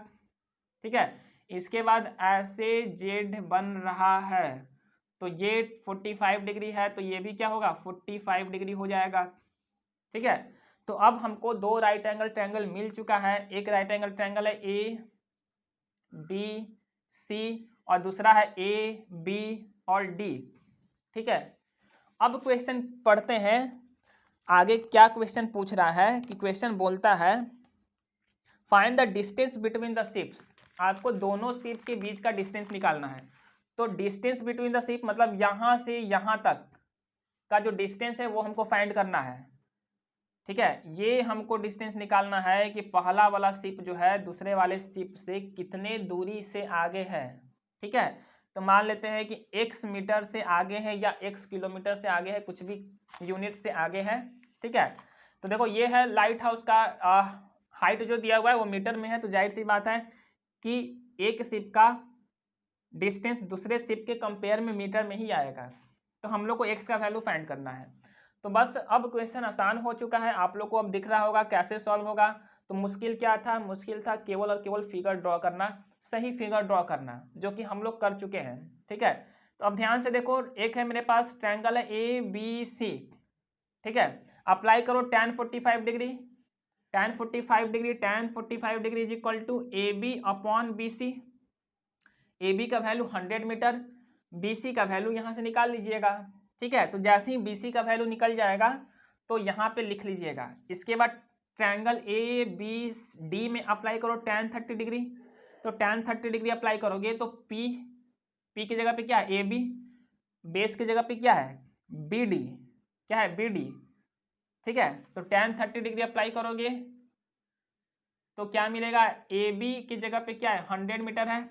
A: ठीक है। इसके बाद ऐसे जेड बन रहा है तो ये 45 डिग्री है तो ये भी क्या होगा, 45 डिग्री हो जाएगा, ठीक है। तो अब हमको दो राइट एंगल ट्रायंगल मिल चुका है। एक राइट एंगल ट्रायंगल है ए बी सी और दूसरा है ए बी और डी, ठीक है। अब क्वेश्चन पढ़ते हैं आगे, क्या क्वेश्चन पूछ रहा है कि क्वेश्चन बोलता है find the distance between the ships. आपको दोनों शिप के बीच का डिस्टेंस निकालना है। तो डिस्टेंस बिटवीन द शिप मतलब यहाँ से यहाँ तक का जो डिस्टेंस है वो हमको फाइंड करना है, ठीक है। ये हमको डिस्टेंस निकालना है कि पहला वाला शिप जो है दूसरे वाले शिप से कितने दूरी से आगे है, ठीक है। तो मान लेते हैं कि x मीटर से आगे है या x किलोमीटर से आगे है, कुछ भी यूनिट से आगे है, ठीक है। तो देखो ये है लाइट हाउस का हाइट जो दिया हुआ है वो मीटर में है, तो जाहिर सी बात है कि एक शिप का डिस्टेंस दूसरे शिप के कंपेयर में मीटर में ही आएगा। तो हम लोग को x का वैल्यू फाइंड करना है। तो बस अब क्वेश्चन आसान हो चुका है, आप लोग को अब दिख रहा होगा कैसे सॉल्व होगा। तो मुश्किल क्या था, मुश्किल था केवल और केवल फिगर ड्रॉ करना, सही फिगर ड्रॉ करना, जो कि हम लोग कर चुके हैं, ठीक है। तो अब ध्यान से देखो, एक है मेरे पास ट्रायंगल है ए बी सी, ठीक है। अप्लाई करो tan 45 degree, tan 45 degree is equal to A B upon B C. A B का वैल्यू 100 मीटर, बी सी का वैल्यू यहाँ से निकाल लीजिएगा, ठीक है। तो जैसे ही बी सी का वैल्यू निकल जाएगा तो यहाँ पे लिख लीजिएगा। इसके बाद ट्रायंगल ए बी डी में अप्लाई करो tan 30 डिग्री। तो tan 30 डिग्री अप्लाई करोगे तो पी की जगह पे क्या है, ए बी, बेस की जगह पे क्या है, बी डी, क्या है, बी डी, ठीक है। तो tan 30 डिग्री अप्लाई करोगे तो क्या मिलेगा, ए बी की जगह पे क्या है 100 मीटर है,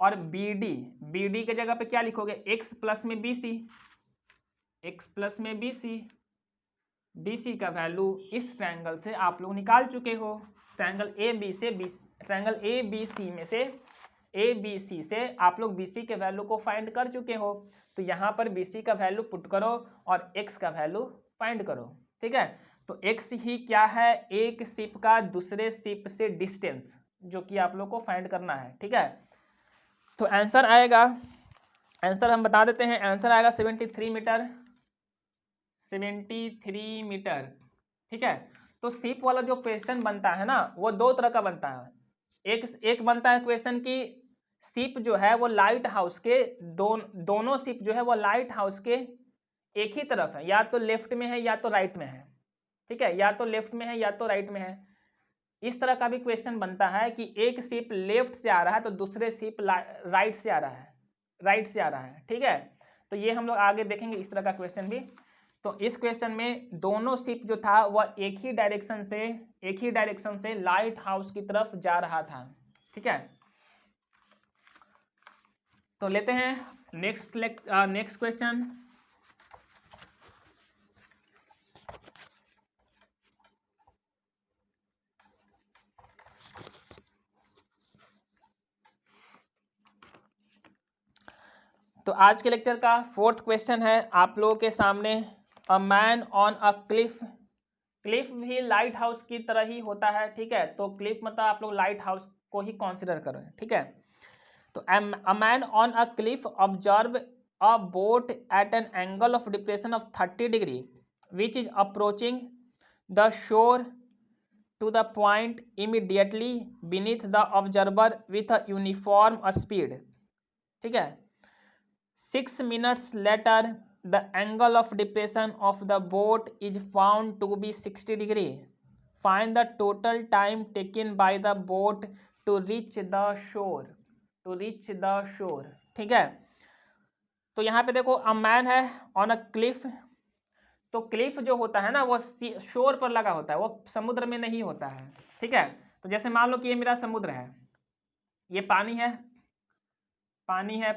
A: और बी डी की जगह पे क्या लिखोगे, x प्लस में बी सी, x प्लस में बी सी का वैल्यू इस ट्रायंगल से आप लोग निकाल चुके हो। ट्रायंगल ए बी सी में से ए बी सी से आप लोग बी सी के वैल्यू को फाइंड कर चुके हो। तो यहाँ पर बी सी का वैल्यू पुट करो और x का वैल्यू फाइंड करो, ठीक है। तो x ही क्या है, एक शिप का दूसरे शिप से डिस्टेंस, जो कि आप लोग को फाइंड करना है, ठीक है। तो आंसर आएगा, आंसर हम बता देते हैं, आंसर आएगा 73 मीटर, 73 मीटर, ठीक है। तो शिप वाला जो क्वेश्चन बनता है ना, वो दो तरह का बनता है। एक बनता है क्वेश्चन की शिप जो है वो लाइट हाउस के दोनों शिप जो है वो लाइट हाउस के एक ही तरफ है, या तो लेफ्ट में है या तो राइट में है, ठीक है, या तो लेफ्ट में है या तो राइट में है। इस तरह का भी क्वेश्चन बनता है कि एक शिप लेफ्ट से आ रहा है तो दूसरे शिप राइट से आ रहा है, ठीक है। तो ये हम लोग आगे देखेंगे इस तरह का क्वेश्चन भी। तो इस क्वेश्चन में दोनों शिप जो था वह एक ही डायरेक्शन से लाइट हाउस की तरफ जा रहा था, ठीक है। तो लेते हैं नेक्स्ट क्वेश्चन। तो आज के लेक्चर का 4th क्वेश्चन है आप लोगों के सामने, अ man on a Cliff. Cliff भी लाइट हाउस की तरह ही होता है, ठीक है। तो क्लिफ मतलब आप लोग लाइट हाउस को ही कंसीडर करें, ठीक है। तो a man on a cliff observe a boat at an angle of depression of 30 degree which is approaching the shore to the point immediately beneath the observer with a uniform speed, ठीक है। 6 minutes later, the angle of depression of the boat is found to be 60 degree. Find the total time taken by the boat to reach the shore. ठीक है। तो यहाँ पे देखो अ मैन है ऑन अ क्लिफ। तो क्लिफ जो होता है ना वो शोर पर लगा होता है, वो समुद्र में नहीं होता है, ठीक है। तो जैसे मान लो कि ये मेरा समुद्र है, ये पानी है, इधर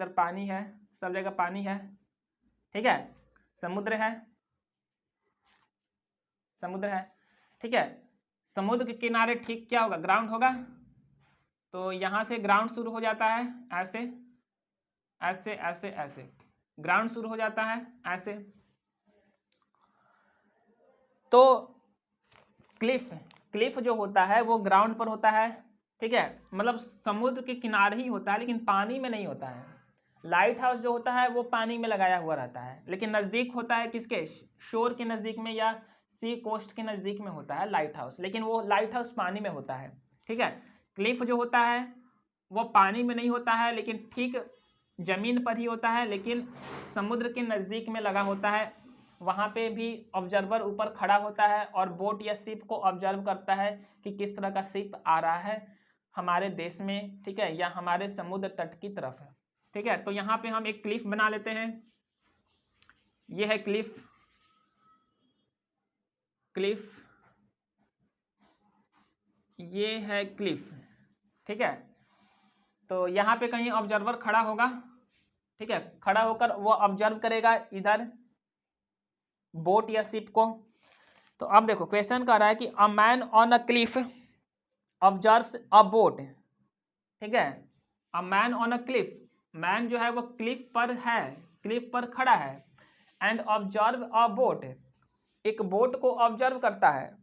A: पानी है, सब जगह पानी है, ठीक है। समुद्र है, ठीक है। समुद्र के किनारे ठीक क्या होगा, ग्राउंड होगा। तो यहाँ से ग्राउंड शुरू हो जाता है, ऐसे ग्राउंड शुरू हो जाता है ऐसे। तो क्लिफ जो होता है वो ग्राउंड पर होता है, ठीक है, मतलब समुद्र के किनारे ही होता है, लेकिन पानी में नहीं होता है। लाइट हाउस जो होता है वो पानी में लगाया हुआ रहता है, लेकिन नज़दीक होता है किसके, शोर के नज़दीक में या सी कोस्ट के नज़दीक में होता है लाइट हाउस, लेकिन वो लाइट हाउस पानी में होता है, ठीक है। क्लिफ जो होता है वो पानी में नहीं होता है, लेकिन ठीक ज़मीन पर ही होता है, लेकिन समुद्र के नज़दीक में लगा होता है। वहाँ पे भी ऑब्जर्वर ऊपर खड़ा होता है और बोट या शिप को ऑब्जर्व करता है कि किस तरह का शिप आ रहा है हमारे देश में, ठीक है, या हमारे समुद्र तट की तरफ है, ठीक है। तो यहाँ पे हम एक क्लिफ बना लेते हैं, ये है क्लिफ, ये है क्लिफ, ठीक है। तो यहाँ पे कहीं ऑब्जर्वर खड़ा होगा, ठीक है, खड़ा होकर वो ऑब्जर्व करेगा इधर बोट या शिप को। तो अब देखो क्वेश्चन कर रहा है कि a man on a cliff observes a boat, ठीक है। A man on a cliff, man जो है वो क्लिफ पर खड़ा है, एंड ऑब्जर्व अ बोट, एक बोट को ऑब्जर्व करता है,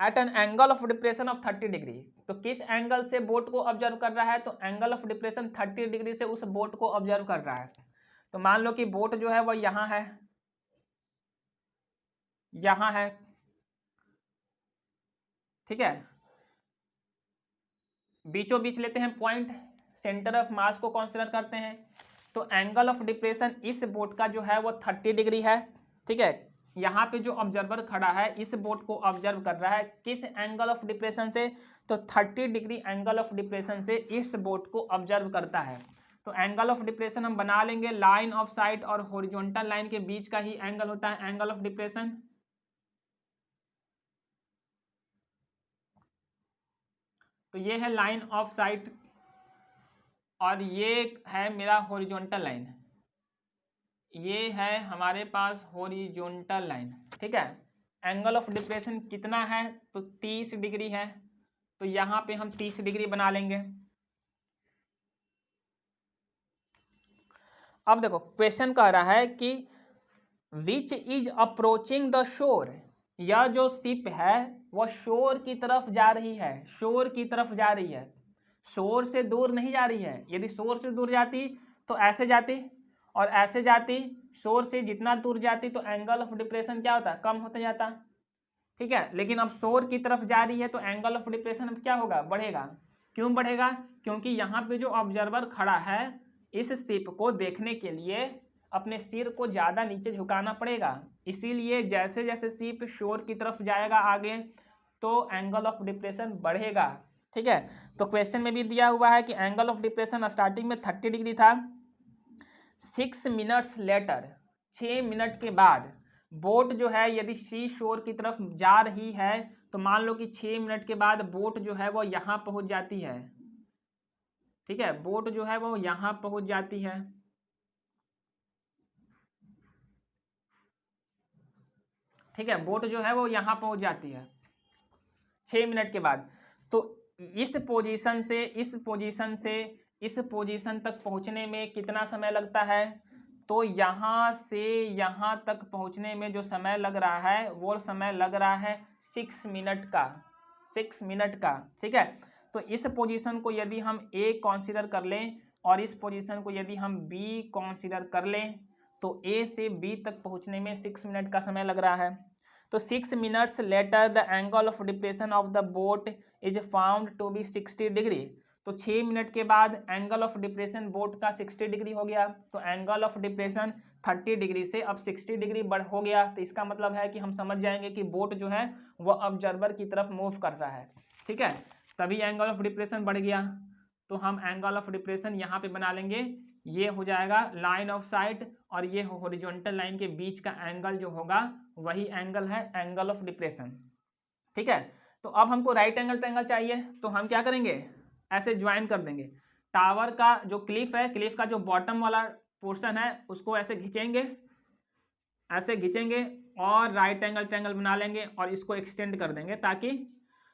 A: at an angle of depression of 30 degree. तो किस एंगल से बोट को ऑब्जर्व कर रहा है, तो एंगल ऑफ डिप्रेशन 30 डिग्री से उस बोट को ऑब्जर्व कर रहा है। तो मान लो कि बोट जो है वो यहाँ है, ठीक है, बीचों बीच लेते हैं पॉइंट, सेंटर ऑफ मास को कंसीडर करते हैं। तो एंगल ऑफ डिप्रेशन इस बोट का जो है वो 30 डिग्री है, ठीक है। यहाँ पे जो ऑब्जर्वर खड़ा है इस बोट को ऑब्जर्व कर रहा है किस एंगल ऑफ डिप्रेशन से, तो 30 डिग्री एंगल ऑफ डिप्रेशन से इस बोट को ऑब्जर्व करता है। तो एंगल ऑफ डिप्रेशन हम बना लेंगे, लाइन ऑफ साइट और हॉरिजॉन्टल लाइन के बीच का ही एंगल होता है एंगल ऑफ डिप्रेशन। तो ये है लाइन ऑफ साइट और ये है मेरा हॉरिजॉन्टल लाइन, ये है हमारे पास हॉरिजॉन्टल लाइन। ठीक है, एंगल ऑफ डिप्रेशन कितना है, तो 30 डिग्री है, तो यहाँ पे हम 30 डिग्री बना लेंगे। अब देखो क्वेश्चन कह रहा है कि विच इज अप्रोचिंग द शोर, यह जो शिप है वह शोर की तरफ जा रही है, शोर की तरफ जा रही है, शोर से दूर नहीं जा रही है। यदि शोर से दूर जाती तो ऐसे जाती और ऐसे जाती, शोर से जितना दूर जाती तो एंगल ऑफ डिप्रेशन क्या होता, कम होता जाता। ठीक है, लेकिन अब शोर की तरफ जा रही है तो एंगल ऑफ डिप्रेशन अब क्या होगा, बढ़ेगा। क्यों बढ़ेगा, क्योंकि यहाँ पे जो ऑब्जर्वर खड़ा है इस शिप को देखने के लिए अपने सिर को ज़्यादा नीचे झुकाना पड़ेगा, इसीलिए जैसे जैसे शिप शोर की तरफ जाएगा आगे तो एंगल ऑफ डिप्रेशन बढ़ेगा। ठीक है, तो क्वेश्चन में भी दिया हुआ है कि एंगल ऑफ डिप्रेशन स्टार्टिंग में 30 डिग्री था, 6 मिनट्स लेटर, 6 मिनट के बाद बोट जो है यदि सी शोर की तरफ जा रही है तो मान लो कि 6 मिनट के बाद बोट जो है वो यहाँ पहुँच जाती है। ठीक है, बोट जो है वो यहाँ पहुँच जाती है। ठीक है, बोट जो है वो यहाँ पहुँच जाती है 6 मिनट के बाद। तो इस पोजीशन से इस पोजीशन तक पहुँचने में कितना समय लगता है, तो यहाँ से यहाँ तक पहुँचने में जो समय लग रहा है वो समय लग रहा है 6 मिनट का, 6 मिनट का। ठीक है, तो इस पोजीशन को यदि हम ए कंसीडर कर लें और इस पोजीशन को यदि हम बी कंसीडर कर लें तो ए से बी तक पहुँचने में 6 मिनट का समय लग रहा है। तो 6 minutes later the angle of depression of the boat is found to be 60 degree. तो 6 मिनट के बाद एंगल ऑफ डिप्रेशन बोट का 60 डिग्री हो गया, तो एंगल ऑफ डिप्रेशन 30 डिग्री से अब 60 डिग्री बढ़ हो गया। तो इसका मतलब है कि हम समझ जाएंगे कि बोट जो है वो ऑब्जर्वर की तरफ मूव कर रहा है। ठीक है, तभी एंगल ऑफ डिप्रेशन बढ़ गया। तो हम एंगल ऑफ डिप्रेशन यहाँ पे बना लेंगे, ये हो जाएगा लाइन ऑफ साइट और ये हॉरिजॉन्टल लाइन के बीच का एंगल जो होगा वही एंगल है एंगल ऑफ डिप्रेशन। ठीक है, तो अब हमको राइट एंगल ट्रायंगल चाहिए, तो हम क्या करेंगे, ऐसे ज्वाइन कर देंगे। टावर का जो क्लिफ है, क्लिफ का जो बॉटम वाला पोर्शन है उसको ऐसे खींचेंगे, ऐसे खींचेंगे और राइट एंगल ट्रायंगल बना लेंगे और इसको एक्सटेंड कर देंगे ताकि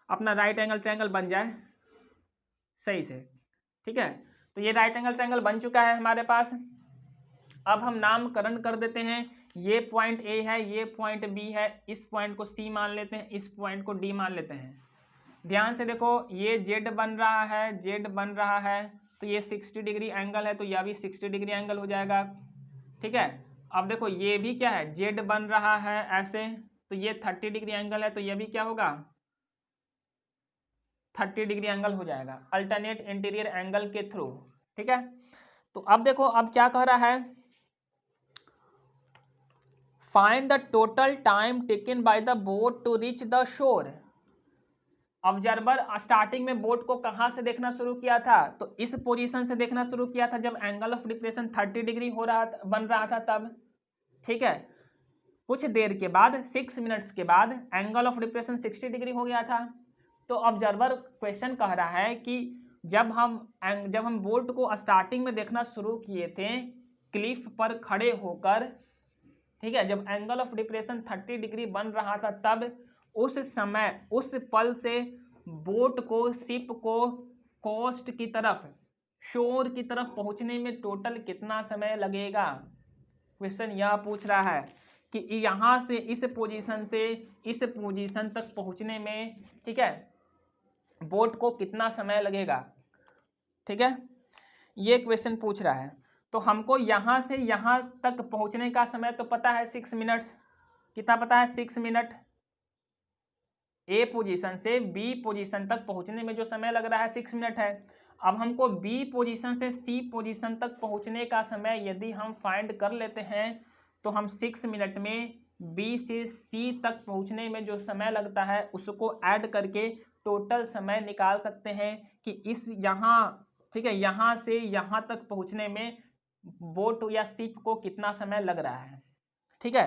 A: अपना राइट एंगल ट्रायंगल बन जाए सही से। ठीक है, तो ये राइट एंगल ट्रायंगल बन चुका है हमारे पास। अब हम नामकरण कर देते हैं, ये पॉइंट ए है, ये पॉइंट बी है, इस पॉइंट को सी मान लेते हैं, इस पॉइंट को डी मान लेते हैं। ध्यान से देखो, ये जेड बन रहा है, जेड बन रहा है, तो ये 60 डिग्री एंगल है तो यह भी 60 डिग्री एंगल हो जाएगा। ठीक है, अब देखो ये भी क्या है, जेड बन रहा है ऐसे, तो ये 30 डिग्री एंगल है तो यह भी क्या होगा, 30 डिग्री एंगल हो जाएगा अल्टरनेट इंटीरियर एंगल के थ्रू। ठीक है, तो अब देखो अब क्या कह रहा है, find the total time taken by the boat to reach the shore. Observer starting में बोट को कहाँ से देखना शुरू किया था, तो इस पोजीशन से देखना शुरू किया था जब एंगल ऑफ डिप्रेशन 30 डिग्री हो रहा बन रहा था तब। ठीक है, कुछ देर के बाद 6 मिनट्स के बाद एंगल ऑफ डिप्रेशन 60 डिग्री हो गया था। तो ऑब्जर्वर क्वेश्चन कह रहा है कि जब हम बोट को स्टार्टिंग में देखना शुरू किए थे क्लिफ पर खड़े होकर, ठीक है, जब एंगल ऑफ डिप्रेशन 30 डिग्री बन रहा था तब उस समय उस पल से बोट को, शिप को कोस्ट की तरफ, शोर की तरफ पहुंचने में टोटल कितना समय लगेगा। क्वेश्चन यह पूछ रहा है कि यहाँ से इस पोजीशन से इस पोजीशन तक पहुंचने में, ठीक है, बोट को कितना समय लगेगा। ठीक है, ये क्वेश्चन पूछ रहा है। तो हमको यहाँ से यहाँ तक पहुँचने का समय तो पता है 6 मिनट्स, कितना पता है, 6 मिनट। ए पोजीशन से बी पोजीशन तक पहुँचने में जो समय लग रहा है 6 मिनट है। अब हमको बी पोजीशन से सी पोजीशन तक पहुँचने का समय यदि हम फाइंड कर लेते हैं तो हम 6 मिनट में बी से सी तक पहुँचने में जो समय लगता है उसको ऐड करके टोटल समय निकाल सकते हैं कि इस यहाँ ठीक है, यहाँ से यहाँ तक पहुँचने में बोट या शिप को कितना समय लग रहा है। ठीक है,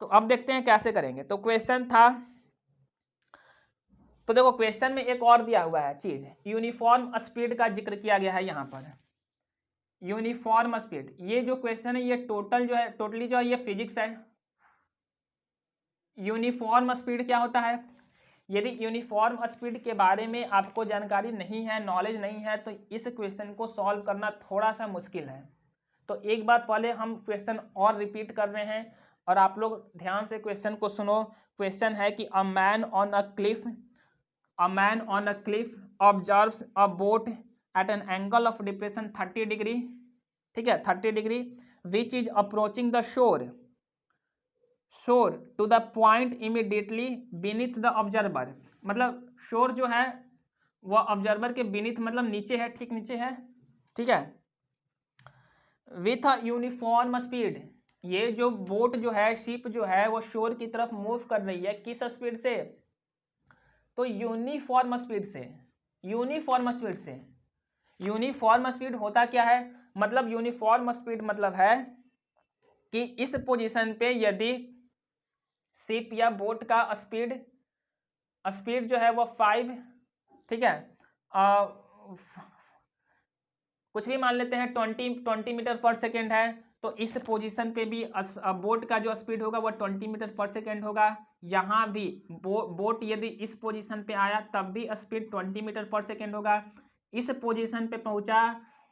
A: तो अब देखते हैं कैसे करेंगे। तो क्वेश्चन था, तो देखो क्वेश्चन में एक और दिया हुआ है चीज, यूनिफॉर्म स्पीड का जिक्र किया गया है यहाँ पर। यूनिफॉर्म स्पीड, ये जो क्वेश्चन है ये टोटली जो है ये फिजिक्स है। यूनिफॉर्म स्पीड क्या होता है? यदि यूनिफॉर्म स्पीड के बारे में आपको जानकारी नहीं है, नॉलेज नहीं है, तो इस क्वेश्चन को सॉल्व करना थोड़ा सा मुश्किल है। तो एक बार पहले हम क्वेश्चन और रिपीट कर रहे हैं और आप लोग ध्यान से क्वेश्चन को सुनो। क्वेश्चन है कि a man on a cliff observes a boat at an angle of depression 30 degree, ठीक है 30 degree, which is approaching the shore to the point immediately beneath the observer. मतलब शोर जो है वह ऑब्जर्वर के बीनीथ मतलब नीचे है, ठीक नीचे है, ठीक है, विथ अ यूनिफॉर्म स्पीड। ये जो बोट जो है, शिप जो है, वो शोर की तरफ मूव कर रही है, किस स्पीड से? तो यूनिफॉर्म स्पीड से। यूनिफॉर्म स्पीड होता क्या है? मतलब यूनिफॉर्म स्पीड मतलब है कि इस पोजीशन पे यदि शिप या बोट का स्पीड जो है वो 5, ठीक है, कुछ भी मान लेते हैं 20 मीटर पर सेकेंड है, तो इस पोजीशन पे भी बोट का जो स्पीड होगा वो 20 मीटर पर सेकेंड होगा। यहाँ भी बोट यदि इस पोजीशन पे आया तब भी स्पीड 20 मीटर पर सेकेंड होगा, इस पोजीशन पे पहुंचा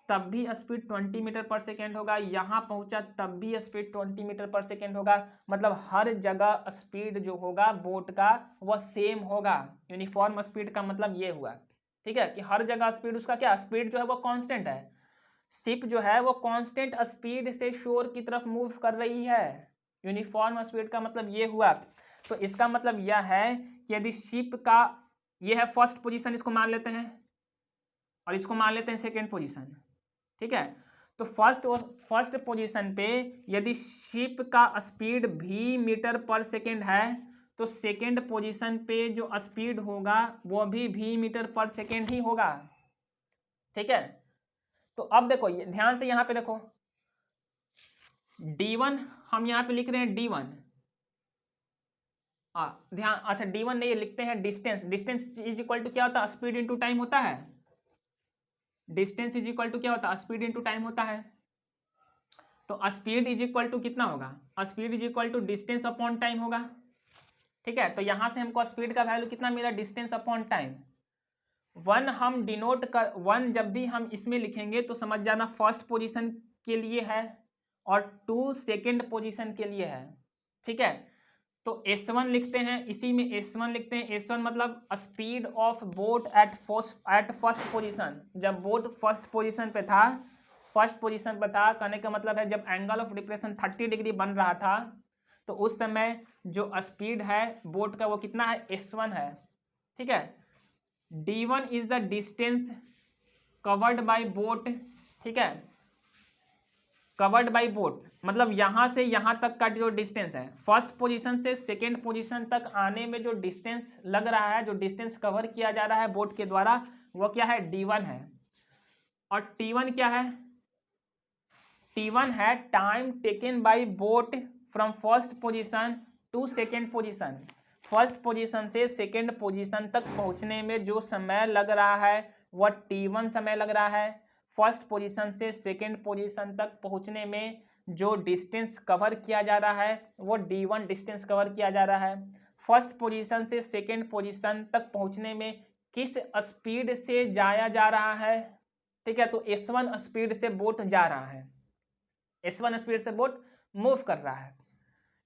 A: तब भी स्पीड 20 मीटर पर सेकेंड होगा, यहाँ पहुंचा तब भी स्पीड 20 मीटर पर सेकेंड होगा। मतलब हर जगह स्पीड जो होगा बोट का वह सेम होगा। यूनिफॉर्म स्पीड का मतलब ये हुआ, ठीक है, कि हर जगह स्पीड उसका क्या, स्पीड जो है वो कांस्टेंट है। शिप जो है वो कांस्टेंट स्पीड से शोर की तरफ मूव कर रही है। यूनिफॉर्म स्पीड का मतलब ये हुआ। तो इसका मतलब यह है कि यदि शिप का ये है फर्स्ट पोजीशन, इसको मान लेते हैं, और इसको मान लेते हैं सेकेंड पोजीशन, ठीक है। तो फर्स्ट पोजीशन पे यदि शिप का स्पीड v मीटर पर सेकेंड है, तो सेकेंड पोजीशन पे जो स्पीड होगा वो भी v मीटर पर सेकेंड ही होगा, ठीक है। तो अब देखो ये ध्यान से यहाँ पे देखो, d1 हम यहाँ पे लिख रहे हैं d1, ध्यान, अच्छा d1 नहीं लिखते हैं distance. Distance is equal to क्या होता है? स्पीड इनटू टाइम होता है। डिस्टेंस इज इक्वल टू क्या होता है? स्पीड इनटू टाइम होता है। तो स्पीड इज इक्वल टू कितना होगा? Speed is equal to distance upon time होगा, ठीक है। तो यहां से हमको स्पीड का वैल्यू कितना मिला? Distance upon time. 1 हम डिनोट कर 1 जब भी हम इसमें लिखेंगे तो समझ जाना फर्स्ट पोजीशन के लिए है और 2 सेकेंड पोजीशन के लिए है, ठीक है। तो S1 लिखते हैं, इसी में S1 लिखते हैं। S1 मतलब speed of boat at first position. जब बोट फर्स्ट पोजीशन पे था, कहने का मतलब है जब एंगल ऑफ डिप्रेशन 30 डिग्री बन रहा था, तो उस समय जो स्पीड है बोट का वो कितना है? S1 है, ठीक है। D1 is the distance covered by boat, ठीक है, कवर्ड बाय बोट मतलब यहां से यहां तक का जो डिस्टेंस है, फर्स्ट पोजीशन से सेकेंड पोजीशन तक आने में जो डिस्टेंस लग रहा है, जो डिस्टेंस कवर किया जा रहा है बोट के द्वारा, वो क्या है? D1 है। और T1 क्या है? T1 है time taken by boat from first position to second position. First position से सेकेंड पोजीशन तक पहुंचने में जो समय लग रहा है वह T1 समय लग रहा है। फर्स्ट पोजीशन से सेकेंड पोजीशन तक पहुंचने में जो डिस्टेंस कवर किया जा रहा है वो D1 डिस्टेंस कवर किया जा रहा है। फर्स्ट पोजीशन से सेकेंड पोजीशन तक पहुंचने में किस स्पीड से जाया जा रहा है, ठीक है। तो S1 स्पीड से बोट जा रहा है, S1 स्पीड से बोट मूव कर रहा है,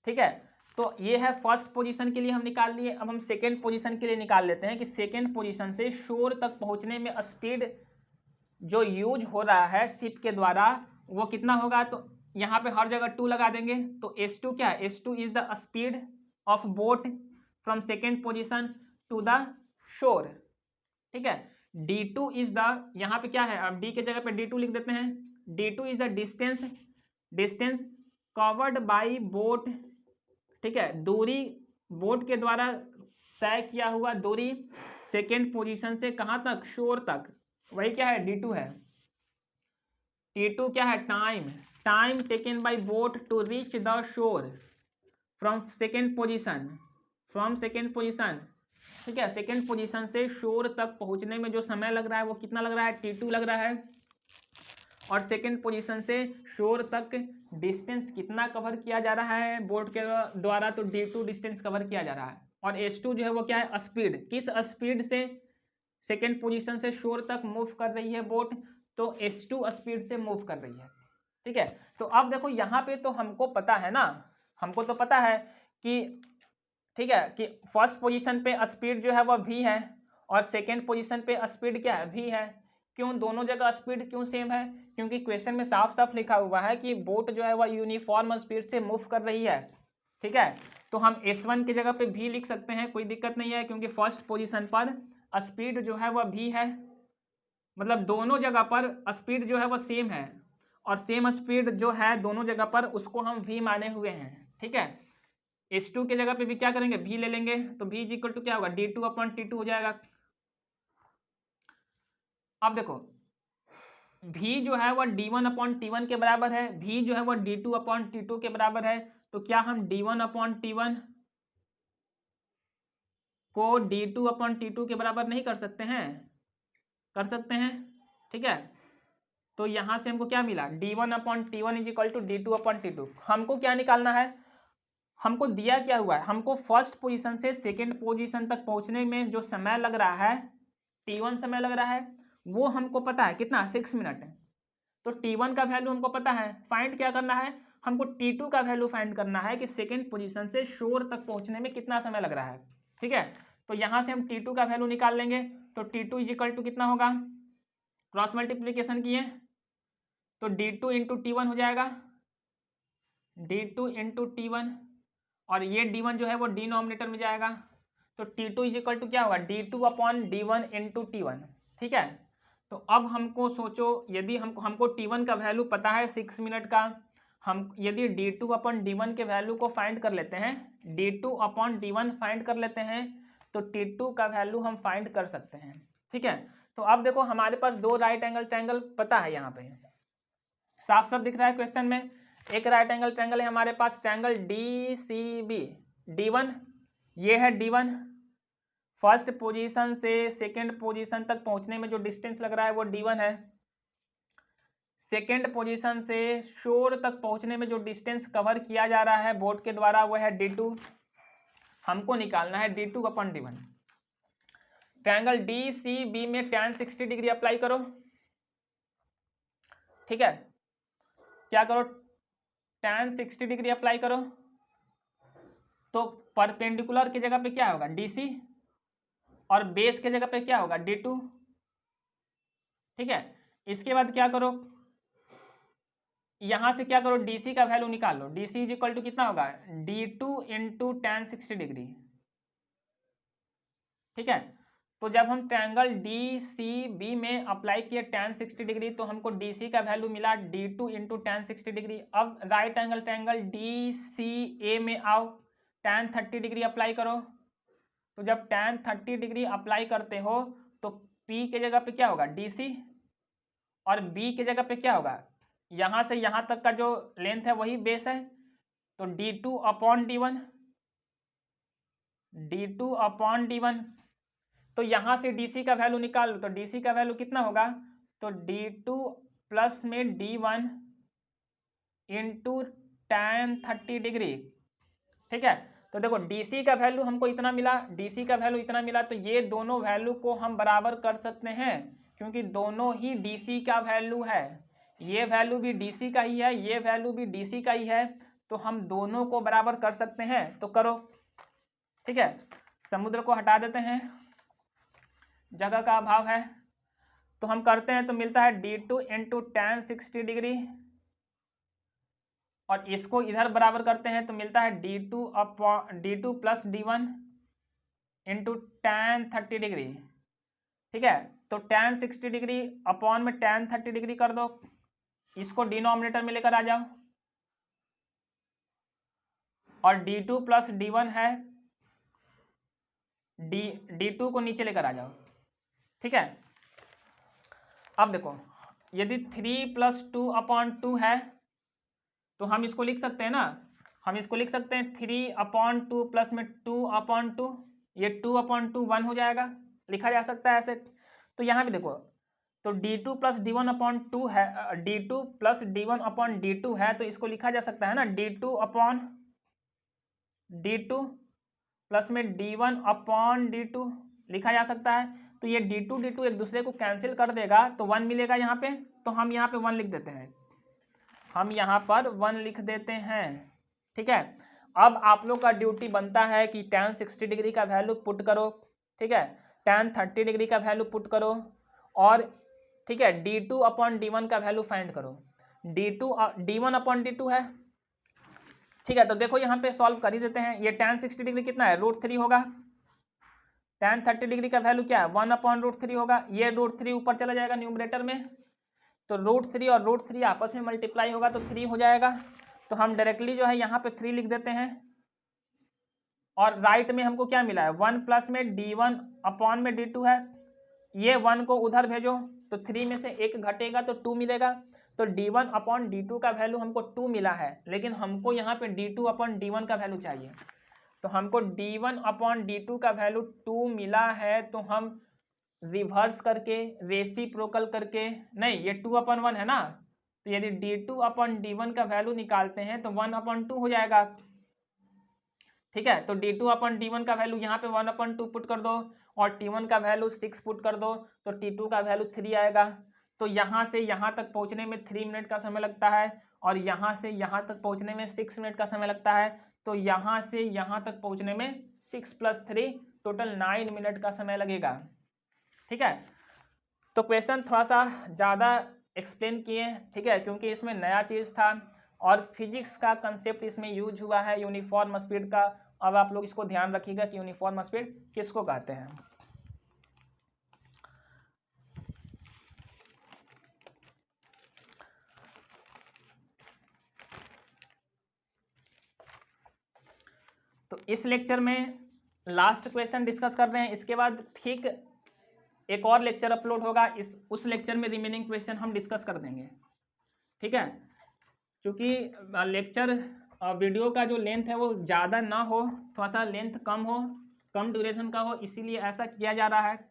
A: ठीक है। तो ये है फर्स्ट पोजीशन के लिए हम निकाल लिए। अब हम सेकेंड पोजीशन के लिए निकाल लेते हैं कि सेकेंड पोजीशन से शोर तक पहुंचने में स्पीड जो यूज हो रहा है शिप के द्वारा वो कितना होगा? तो यहाँ पे हर जगह 2 लगा देंगे। तो S2 क्या है? S2 is the speed of boat from second position to the shore, ठीक है। D2 इज द, यहाँ पे क्या है? अब D के जगह पे D2 लिख देते हैं। D2 is the distance covered by boat, ठीक है, दूरी बोट के द्वारा तय किया हुआ दूरी सेकेंड पोजीशन से कहाँ तक? शोर तक, वही क्या है? D2 है। T2 क्या है, time taken by boat to reach the shore from second position, ठीक है। सेकेंड पोजीशन से शोर तक पहुंचने में जो समय लग रहा है वो कितना लग रहा है, T2 लग रहा है। और सेकेंड पोजीशन से शोर तक डिस्टेंस कितना कवर किया जा रहा है बोट के द्वारा, तो D2 डिस्टेंस कवर किया जा रहा है। और S2 जो है वो क्या है, स्पीड, किस स्पीड से सेकेंड पोजीशन से शोर तक मूव कर रही है बोट, तो S2 स्पीड से मूव कर रही है, ठीक है। तो अब देखो यहाँ पे तो हमको पता है ना, हमको तो पता है कि, ठीक है, कि फर्स्ट पोजीशन पे स्पीड जो है वह v है और सेकेंड पोजीशन पे स्पीड क्या है, v है। क्यों दोनों जगह स्पीड क्यों सेम है, क्योंकि क्वेश्चन में साफ साफ लिखा हुआ है कि बोट जो है वह यूनिफॉर्म स्पीड से मूव कर रही है, ठीक है। तो हम S1 की जगह पे v लिख सकते हैं, कोई दिक्कत नहीं है, क्योंकि फर्स्ट पोजीशन पर स्पीड जो है वह v है, मतलब दोनों जगह पर स्पीड जो है वह सेम है और सेम स्पीड जो है दोनों जगह पर उसको हम v माने हुए हैं, ठीक है। S2 के जगह पे भी क्या करेंगे, v ले लेंगे, तो v इज इक्वल टू क्या होगा, D2/T2 हो जाएगा। अब देखो v जो है वह D1/T1 के बराबर है, v जो है वह D2/T2 के बराबर है, तो क्या हम D1/T1 को D2/T2 के बराबर नहीं कर सकते हैं, कर सकते हैं, ठीक है। तो यहां से हमको क्या मिला, D1/T1 is equal to D2/T2। हमको क्या निकालना है, हमको दिया क्या हुआ है, हमको फर्स्ट पोजीशन से सेकेंड पोजीशन तक पहुंचने में जो समय लग रहा है, T1 समय लग रहा है, वो हमको पता है कितना, 6 मिनट है। तो T1 का वैल्यू हमको पता है, फाइंड क्या करना है, हमको T2 का वैल्यू फाइंड करना है कि सेकेंड पोजीशन से शोर तक पहुंचने में कितना समय लग रहा है, ठीक है। तो यहां से हम T2 का वैल्यू निकाल लेंगे, तो T2 इज इक्वल टू कितना होगा, क्रॉस मल्टीप्लीकेशन किए तो D2 इंटू T1 हो जाएगा, D2 इंटू T1, और ये D1 जो है वो डिनोमिनेटर में जाएगा, तो T2 इज इक्वल टू क्या होगा, D2/D1 इंटू T1, ठीक है। तो अब हमको सोचो, यदि हमको T1 का वैल्यू पता है 6 मिनट का, हम यदि D2/D1 के वैल्यू को फाइंड कर लेते हैं, D2/D1 फाइंड कर लेते हैं, तो T2 का वैल्यू हम फाइंड कर सकते हैं, ठीक है। तो अब देखो हमारे पास दो राइट एंगल ट्रायंगल पता है, यहाँ पे साफ साफ दिख रहा है क्वेश्चन में। एक राइट एंगल ट्रायंगल है हमारे पास, ट्रायंगल DCB, D1 ये है D1, फर्स्ट पोजीशन से सेकेंड पोजीशन तक पहुंचने में जो डिस्टेंस लग रहा है वो D1 है। सेकेंड पोजीशन से शोर तक पहुंचने में जो डिस्टेंस कवर किया जा रहा है बोट के द्वारा वो है D2, हमको निकालना है D2/D1। ट्रायंगल DCB में tan 60 डिग्री अप्लाई करो, ठीक है, क्या करो, tan 60 डिग्री अप्लाई करो, तो परपेंडिकुलर की जगह पे क्या होगा, DC, और बेस के जगह पे क्या होगा, D2, ठीक है। इसके बाद क्या करो, यहां से क्या करो, DC का वैल्यू निकाल लो, DC इज इक्वल टू कितना होगा, D2 इंटू tan 60 डिग्री, ठीक है। तो जब हम ट्रायंगल DCB में अप्लाई किए tan 60 डिग्री, तो हमको DC का वैल्यू मिला D2 इंटू tan 60 डिग्री। अब राइट एंगल ट्रायंगल DCA में आओ, tan 30 डिग्री अप्लाई करो, तो जब tan 30 डिग्री अप्लाई करते हो तो P के जगह पे क्या होगा, DC, और B के जगह पे क्या होगा, यहां से यहां तक का जो लेंथ है वही बेस है, तो D2/D1, D2/D1। तो यहां से DC का वैल्यू निकाल लो, तो DC का वैल्यू कितना होगा, तो D2 प्लस में D1 इंटू tan 30 डिग्री, ठीक है। तो देखो DC का वैल्यू हमको इतना मिला, DC का वैल्यू इतना मिला, तो ये दोनों वैल्यू को हम बराबर कर सकते हैं, क्योंकि दोनों ही DC का वैल्यू है, ये वैल्यू भी DC का ही है, ये वैल्यू भी DC का ही है, तो हम दोनों को बराबर कर सकते हैं। तो करो, ठीक है, समुद्र को हटा देते हैं, जगह का अभाव है, तो हम करते हैं, तो मिलता है D2 इंटू tan 60 डिग्री, और इसको इधर बराबर करते हैं तो मिलता है D2 plus D1 into tan 30 degree, ठीक है। तो tan 60 डिग्री अपॉन में tan 30 डिग्री कर दो, इसको डिनोमिनेटर में लेकर आ जाओ, और D2 प्लस D1 है, D2 को नीचे लेकर आ जाओ, ठीक है। अब देखो यदि 3+2/2 है तो हम इसको लिख सकते हैं ना, हम इसको लिख सकते हैं 3/2 प्लस में 2/2, ये 2/2 1 हो जाएगा, लिखा जा सकता है ऐसे। तो यहाँ भी देखो, तो d2 प्लस d1/2 है, d2 प्लस d1/d2 है, तो इसको लिखा जा सकता है ना d2 प्लस में d1/d2 लिखा जा सकता है। तो ये d2 एक दूसरे को कैंसिल कर देगा तो 1 मिलेगा यहाँ पे, तो हम यहाँ पे 1 लिख देते हैं, हम यहाँ पर 1 लिख देते हैं। ठीक है, अब आप लोग का ड्यूटी बनता है कि tan 60 डिग्री का वैल्यू पुट करो, ठीक है, tan 30 डिग्री का वैल्यू पुट करो, और ठीक है d2/d1 का वैल्यू फाइंड करो। d1/d2 है, ठीक है। तो देखो यहाँ पे सॉल्व कर ही देते हैं। ये tan 60 डिग्री कितना है, √3 होगा, tan 30 डिग्री का वैल्यू क्या है 1/√3 होगा, ये √3 ऊपर चला जाएगा न्यूमरेटर में, तो √3 और √3 आपस में मल्टीप्लाई होगा तो 3 हो जाएगा। तो हम डायरेक्टली जो है यहाँ पे 3 लिख देते हैं, और राइट में हमको क्या मिला है 1 प्लस में d1/d2 है, ये 1 को उधर भेजो तो 3 में से 1 घटेगा तो 2 मिलेगा। तो d1/d2 का वैल्यू हमको 2 मिला है, लेकिन हमको यहाँ पे d2/d1 का वैल्यू चाहिए, तो हमको d1/d2 का वैल्यू 2 मिला है, तो हम रिवर्स करके रेसिप्रोकल करके, नहीं ये 2/1 है ना, तो यदि d2/d1 का वैल्यू निकालते हैं तो 1/2 हो जाएगा। ठीक है, तो d2/d1 का वैल्यू यहाँ पे 1/2 पुट कर दो, और t1 का वैल्यू 6 पुट कर दो, तो t2 का वैल्यू 3 आएगा। तो यहाँ से यहाँ तक पहुँचने में 3 मिनट का समय लगता है, और यहाँ से यहाँ तक पहुँचने में 6 मिनट का समय लगता है। तो यहाँ से यहाँ तक पहुँचने में 6 + 3 टोटल 9 मिनट का समय लगेगा। ठीक है, तो क्वेश्चन थोड़ा सा ज़्यादा एक्सप्लेन किए, ठीक है, क्योंकि इसमें नया चीज़ था और फिजिक्स का कंसेप्ट इसमें यूज हुआ है यूनिफॉर्म स्पीड का। अब आप लोग इसको ध्यान रखिएगा कि यूनिफॉर्म स्पीड किसको कहते हैं। तो इस लेक्चर में लास्ट क्वेश्चन डिस्कस कर रहे हैं, इसके बाद ठीक एक और लेक्चर अपलोड होगा, उस लेक्चर में रिमेनिंग क्वेश्चन हम डिस्कस कर देंगे। ठीक है, क्योंकि लेक्चर वीडियो का जो लेंथ है वो ज़्यादा ना हो, थोड़ा सा लेंथ कम हो, कम ड्यूरेशन का हो, इसीलिए ऐसा किया जा रहा है।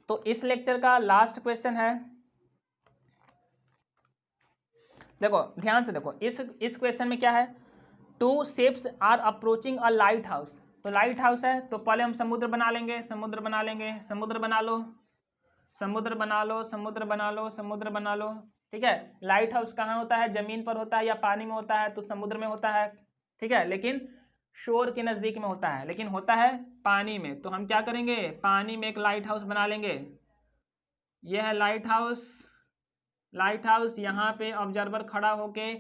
A: तो इस लेक्चर का लास्ट क्वेश्चन है, देखो ध्यान से देखो, इस क्वेश्चन में क्या है, 2 ships are approaching a lighthouse. तो लाइट हाउस है तो पहले हम समुद्र बना लेंगे, समुद्र बना लेंगे, समुद्र बना लो, समुद्र बना लो, समुद्र बना लो, समुद्र बना लो। ठीक है, लाइट हाउस कहाँ होता है, जमीन पर होता है या पानी में होता है, तो समुद्र में होता है। ठीक है, लेकिन शोर के नज़दीक में होता है, लेकिन होता है पानी में। तो हम क्या करेंगे, पानी में एक लाइट हाउस बना लेंगे। यह है लाइट हाउस, लाइट हाउस यहाँ पे ऑब्जर्वर खड़ा होके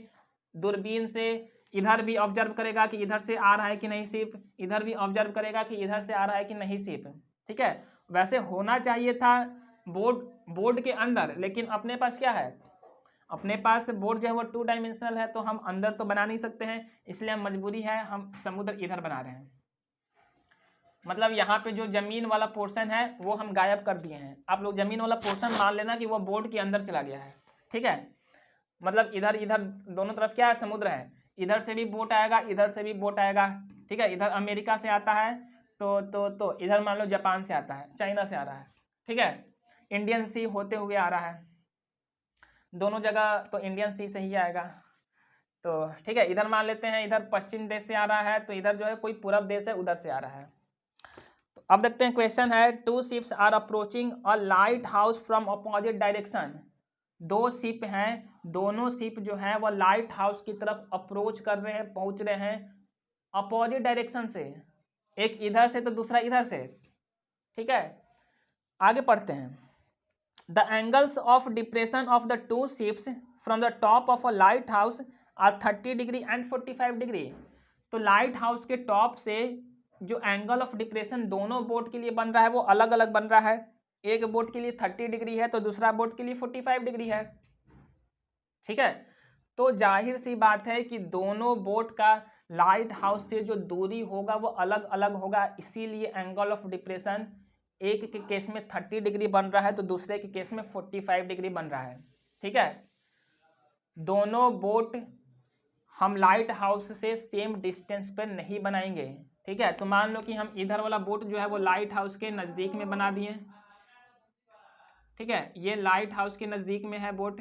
A: दूरबीन से इधर भी ऑब्जर्व करेगा कि इधर से आ रहा है कि नहीं शिप, इधर भी ऑब्जर्व करेगा कि इधर से आ रहा है कि नहीं शिप। ठीक है, वैसे होना चाहिए था बोर्ड के अंदर, लेकिन अपने पास क्या है, अपने पास बोर्ड जो है वो 2 डायमेंशनल है, तो हम अंदर तो बना नहीं सकते हैं, इसलिए हम मजबूरी है हम समुद्र इधर बना रहे हैं। मतलब यहाँ पे जो जमीन वाला पोर्शन है वो हम गायब कर दिए हैं। आप लोग जमीन वाला पोर्शन मान लेना कि वो बोर्ड के अंदर चला गया है। ठीक है, मतलब इधर इधर दोनों तरफ क्या है, समुद्र है, इधर से भी बोट आएगा, इधर से भी बोट आएगा। ठीक है, इधर अमेरिका से आता है तो इधर मान लो जापान से आता है, चाइना से आ रहा है। ठीक है, इंडियन सी होते हुए आ रहा है, दोनों जगह तो इंडियन सी से ही आएगा। तो ठीक है, इधर मान लेते हैं इधर पश्चिम देश से आ रहा है, तो इधर जो है कोई पूरब देश है, उधर से आ रहा है। तो अब देखते हैं क्वेश्चन है, 2 ships are approaching a lighthouse from opposite direction. 2 ship हैं, दोनों शिप जो है वह लाइट हाउस की तरफ अप्रोच कर रहे हैं, पहुंच रहे हैं अपोजिट डायरेक्शन से, एक इधर से तो दूसरा इधर से। ठीक है, आगे पढ़ते हैं, the angles of depression of the 2 ships from the top of a lighthouse are 30 degree and 45 degree. तो लाइट हाउस के टॉप से जो एंगल ऑफ डिप्रेशन दोनों बोट के लिए बन रहा है वो अलग अलग बन रहा है, एक बोट के लिए 30 डिग्री है तो दूसरा बोट के लिए 45 डिग्री है। ठीक है, तो जाहिर सी बात है कि दोनों बोट का लाइट हाउस से जो दूरी होगा वो अलग अलग होगा, इसीलिए एंगल ऑफ डिप्रेशन एक के केस में 30 डिग्री बन रहा है तो दूसरे के केस में 45 डिग्री बन रहा है। ठीक है, दोनों बोट हम लाइट हाउस से सेम डिस्टेंस पर नहीं बनाएंगे। ठीक है, तो मान लो कि हम इधर वाला बोट जो है वो लाइट हाउस के नज़दीक में बना दिए। ठीक है, ये लाइट हाउस के नज़दीक में है बोट,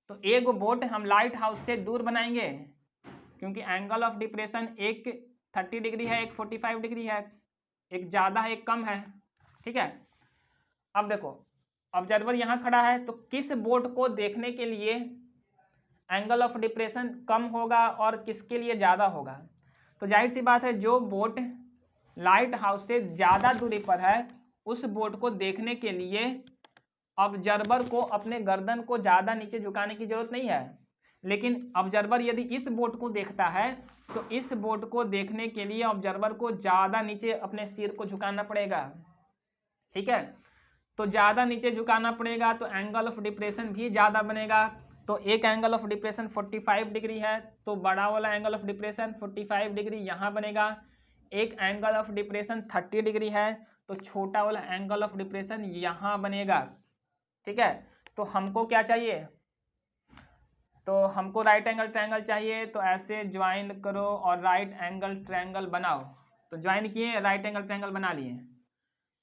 A: तो एक बोट हम लाइट हाउस से दूर बनाएंगे क्योंकि एंगल ऑफ डिप्रेशन एक 30 डिग्री है, एक 45 डिग्री है, एक ज़्यादा है एक कम है। ठीक है, अब देखो ऑब्जर्वर यहाँ खड़ा है, तो किस बोट को देखने के लिए एंगल ऑफ डिप्रेशन कम होगा और किसके लिए ज़्यादा होगा? तो जाहिर सी बात है जो बोट लाइट हाउस से ज़्यादा दूरी पर है उस बोट को देखने के लिए ऑब्जर्वर को अपने गर्दन को ज़्यादा नीचे झुकाने की ज़रूरत नहीं है, लेकिन ऑब्जर्वर यदि इस बोट को देखता है तो इस बोट को देखने के लिए ऑब्जर्वर को ज़्यादा नीचे अपने सिर को झुकाना पड़ेगा। ठीक है, तो ज़्यादा नीचे झुकाना पड़ेगा तो एंगल ऑफ डिप्रेशन भी ज़्यादा बनेगा। तो एक एंगल ऑफ डिप्रेशन 45 डिग्री है तो बड़ा वाला एंगल ऑफ डिप्रेशन 45 डिग्री यहाँ बनेगा। एक एंगल ऑफ डिप्रेशन 30 डिग्री है तो छोटा वाला एंगल ऑफ डिप्रेशन यहाँ बनेगा। ठीक है, तो हमको क्या चाहिए? तो हमको राइट एंगल ट्रायंगल चाहिए, तो ऐसे ज्वाइन करो और राइट एंगल ट्रायंगल बनाओ। तो ज्वाइन किए, राइट एंगल ट्रायंगल बना लिए।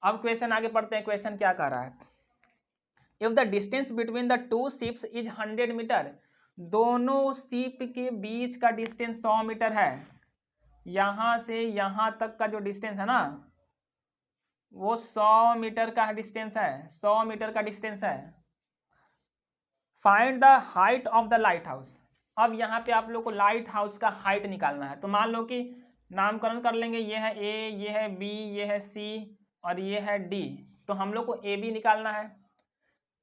A: अब क्वेश्चन आगे पढ़ते हैं। क्वेश्चन क्या कह रहा है? If the distance between the two ships is 100 metre, दोनों शिप के बीच का डिस्टेंस 100 मीटर है। यहाँ से यहाँ तक का जो डिस्टेंस है ना वो 100 मीटर का डिस्टेंस है, 100 मीटर का डिस्टेंस है। Find the height of the light house. अब यहाँ पे आप लोग को लाइट हाउस का हाइट निकालना है। तो मान लो कि नामकरण कर लेंगे, ये है ए, ये है बी, ये है सी और ये है डी। तो हम लोग को ए बी निकालना है।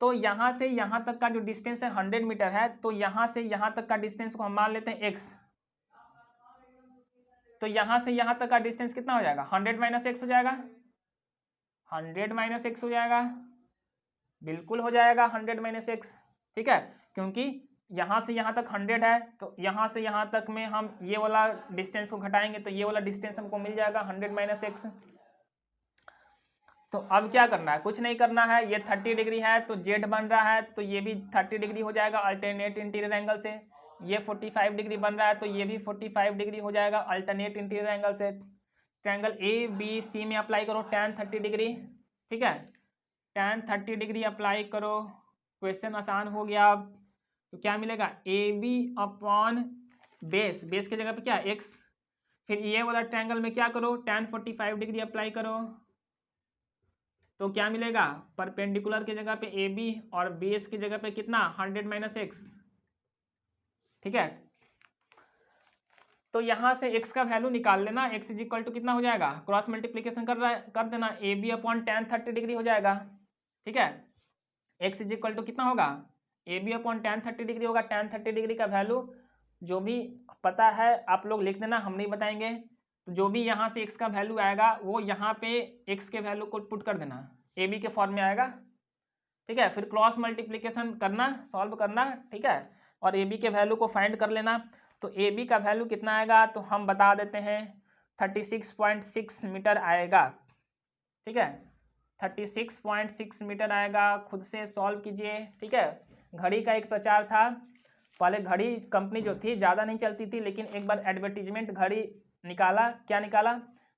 A: तो यहाँ से यहाँ तक का जो डिस्टेंस है 100 मीटर है, तो यहाँ से यहाँ तक का डिस्टेंस को हम मान लेते हैं x। तो यहाँ से यहाँ तक का डिस्टेंस कितना हो जाएगा? 100 माइनस एक्स हो जाएगा। 100 माइनस एक्स हो जाएगा, बिल्कुल हो जाएगा 100 माइनस एक्स। ठीक है, क्योंकि यहाँ से यहाँ तक 100 है तो यहाँ से यहाँ तक में हम ये वाला डिस्टेंस को घटाएंगे तो ये वाला डिस्टेंस हमको मिल जाएगा 100 माइनस एक्स। तो अब क्या करना है? कुछ नहीं करना है। ये 30 डिग्री है तो जेड बन रहा है तो ये भी 30 डिग्री हो जाएगा अल्टरनेट इंटीरियर एंगल से। ये 45 डिग्री बन रहा है तो ये भी 45 डिग्री हो जाएगा अल्टरनेट इंटीरियर एंगल से। ट्रायंगल ए बी सी में अप्लाई करो tan 30 डिग्री। ठीक है, tan 30 डिग्री अप्लाई करो। क्वेश्चन आसान हो गया। अब तो क्या मिलेगा? A B upon base, base की जगह पे क्या एक्स। फिर ये वाला ट्रायंगल में क्या करो? tan 45 डिग्री अप्लाई करो तो क्या मिलेगा? परपेंडिकुलर की जगह पे ए बी और बेस की जगह पे कितना? 100 माइनस एक्स। ठीक है, तो यहाँ से x का वैल्यू निकाल लेना। x इज इक्वल टू कितना हो जाएगा? क्रॉस मल्टीप्लीकेशन कर देना। A B upon tan 30 degree हो जाएगा। ठीक है, x इज इक्वल टू कितना होगा? A B upon tan 30 degree होगा। tan 30 डिग्री का वैल्यू जो भी पता है आप लोग लिख देना, हम नहीं बताएंगे। तो जो भी यहाँ से x का वैल्यू आएगा वो यहाँ पे x के वैल्यू को पुट कर देना, ए बी के फॉर्म में आएगा। ठीक है, फिर क्रॉस मल्टीप्लीकेशन करना, सॉल्व करना। ठीक है, और ए बी के वैल्यू को फाइंड कर लेना। तो ए बी का वैल्यू कितना आएगा? तो हम बता देते हैं 36.6 मीटर आएगा। ठीक है, 36.6 मीटर आएगा। खुद से सॉल्व कीजिए। ठीक है, घड़ी का एक प्रचार था। पहले घड़ी कंपनी जो थी ज़्यादा नहीं चलती थी, लेकिन एक बार एडवर्टीजमेंट घड़ी निकाला। क्या निकाला?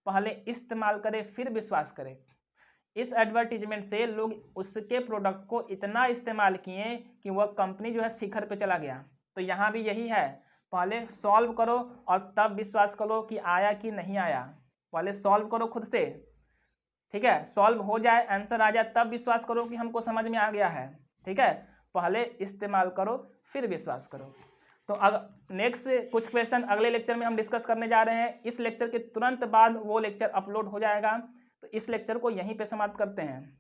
A: पहले इस्तेमाल करें फिर विश्वास करें। इस एडवर्टीजमेंट से लोग उसके प्रोडक्ट को इतना इस्तेमाल किए कि वह कंपनी जो है शिखर पे चला गया। तो यहाँ भी यही है, पहले सॉल्व करो और तब विश्वास करो कि आया कि नहीं आया। पहले सॉल्व करो खुद से। ठीक है, सॉल्व हो जाए, आंसर आ जाए, तब विश्वास करो कि हमको समझ में आ गया है। ठीक है, पहले इस्तेमाल करो फिर विश्वास करो। तो अब नेक्स्ट कुछ क्वेश्चन अगले लेक्चर में हम डिस्कस करने जा रहे हैं। इस लेक्चर के तुरंत बाद वो लेक्चर अपलोड हो जाएगा। तो इस लेक्चर को यहीं पे समाप्त करते हैं।